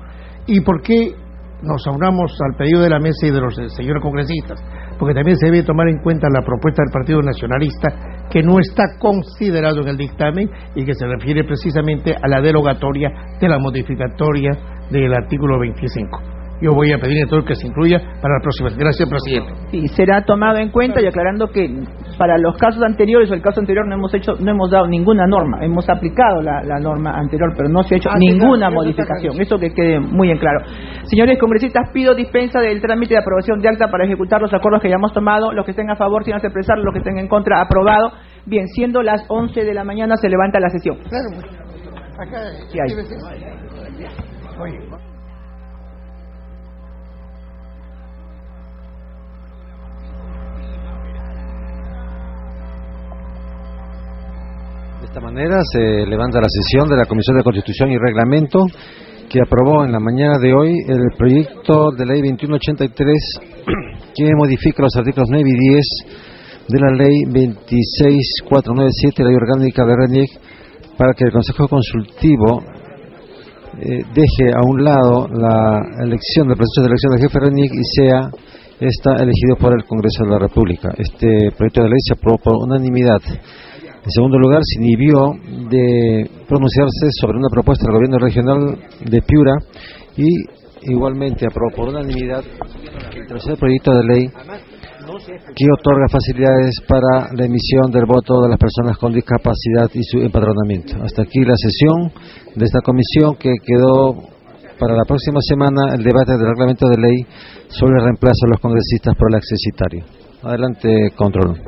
¿Y por qué nos aunamos al pedido de la mesa y de los señores congresistas? Porque también se debe tomar en cuenta la propuesta del Partido Nacionalista, que no está considerado en el dictamen y que se refiere precisamente a la derogatoria de la modificatoria del artículo 25. Yo voy a pedir entonces que se incluya para la próxima. Gracias, presidente. Sí, será tomado en cuenta, y aclarando que para los casos anteriores o el caso anterior no hemos dado ninguna norma, hemos aplicado la norma anterior, pero no se ha hecho ninguna modificación. Eso que quede muy en claro. Señores congresistas, pido dispensa del trámite de aprobación de acta para ejecutar los acuerdos que ya hemos tomado. Los que estén a favor, sin expresar, los que estén en contra, aprobado. Bien, siendo las 11 de la mañana se levanta la sesión. Claro, acá ¿qué hay? Oye. De esta manera se levanta la sesión de la Comisión de Constitución y Reglamento, que aprobó en la mañana de hoy el proyecto de ley 2183 que modifica los artículos 9 y 10 de la ley 26497, la ley orgánica de RENIEC, para que el Consejo Consultivo deje a un lado la elección del proceso de elección del jefe de RENIEC y sea elegido por el Congreso de la República. Este proyecto de ley se aprobó por unanimidad. En segundo lugar, se inhibió de pronunciarse sobre una propuesta del Gobierno Regional de Piura y igualmente aprobó por unanimidad el tercer proyecto de ley que otorga facilidades para la emisión del voto de las personas con discapacidad y su empadronamiento. Hasta aquí la sesión de esta comisión, que quedó para la próxima semana el debate del reglamento de ley sobre el reemplazo de los congresistas por el accesitario. Adelante, control.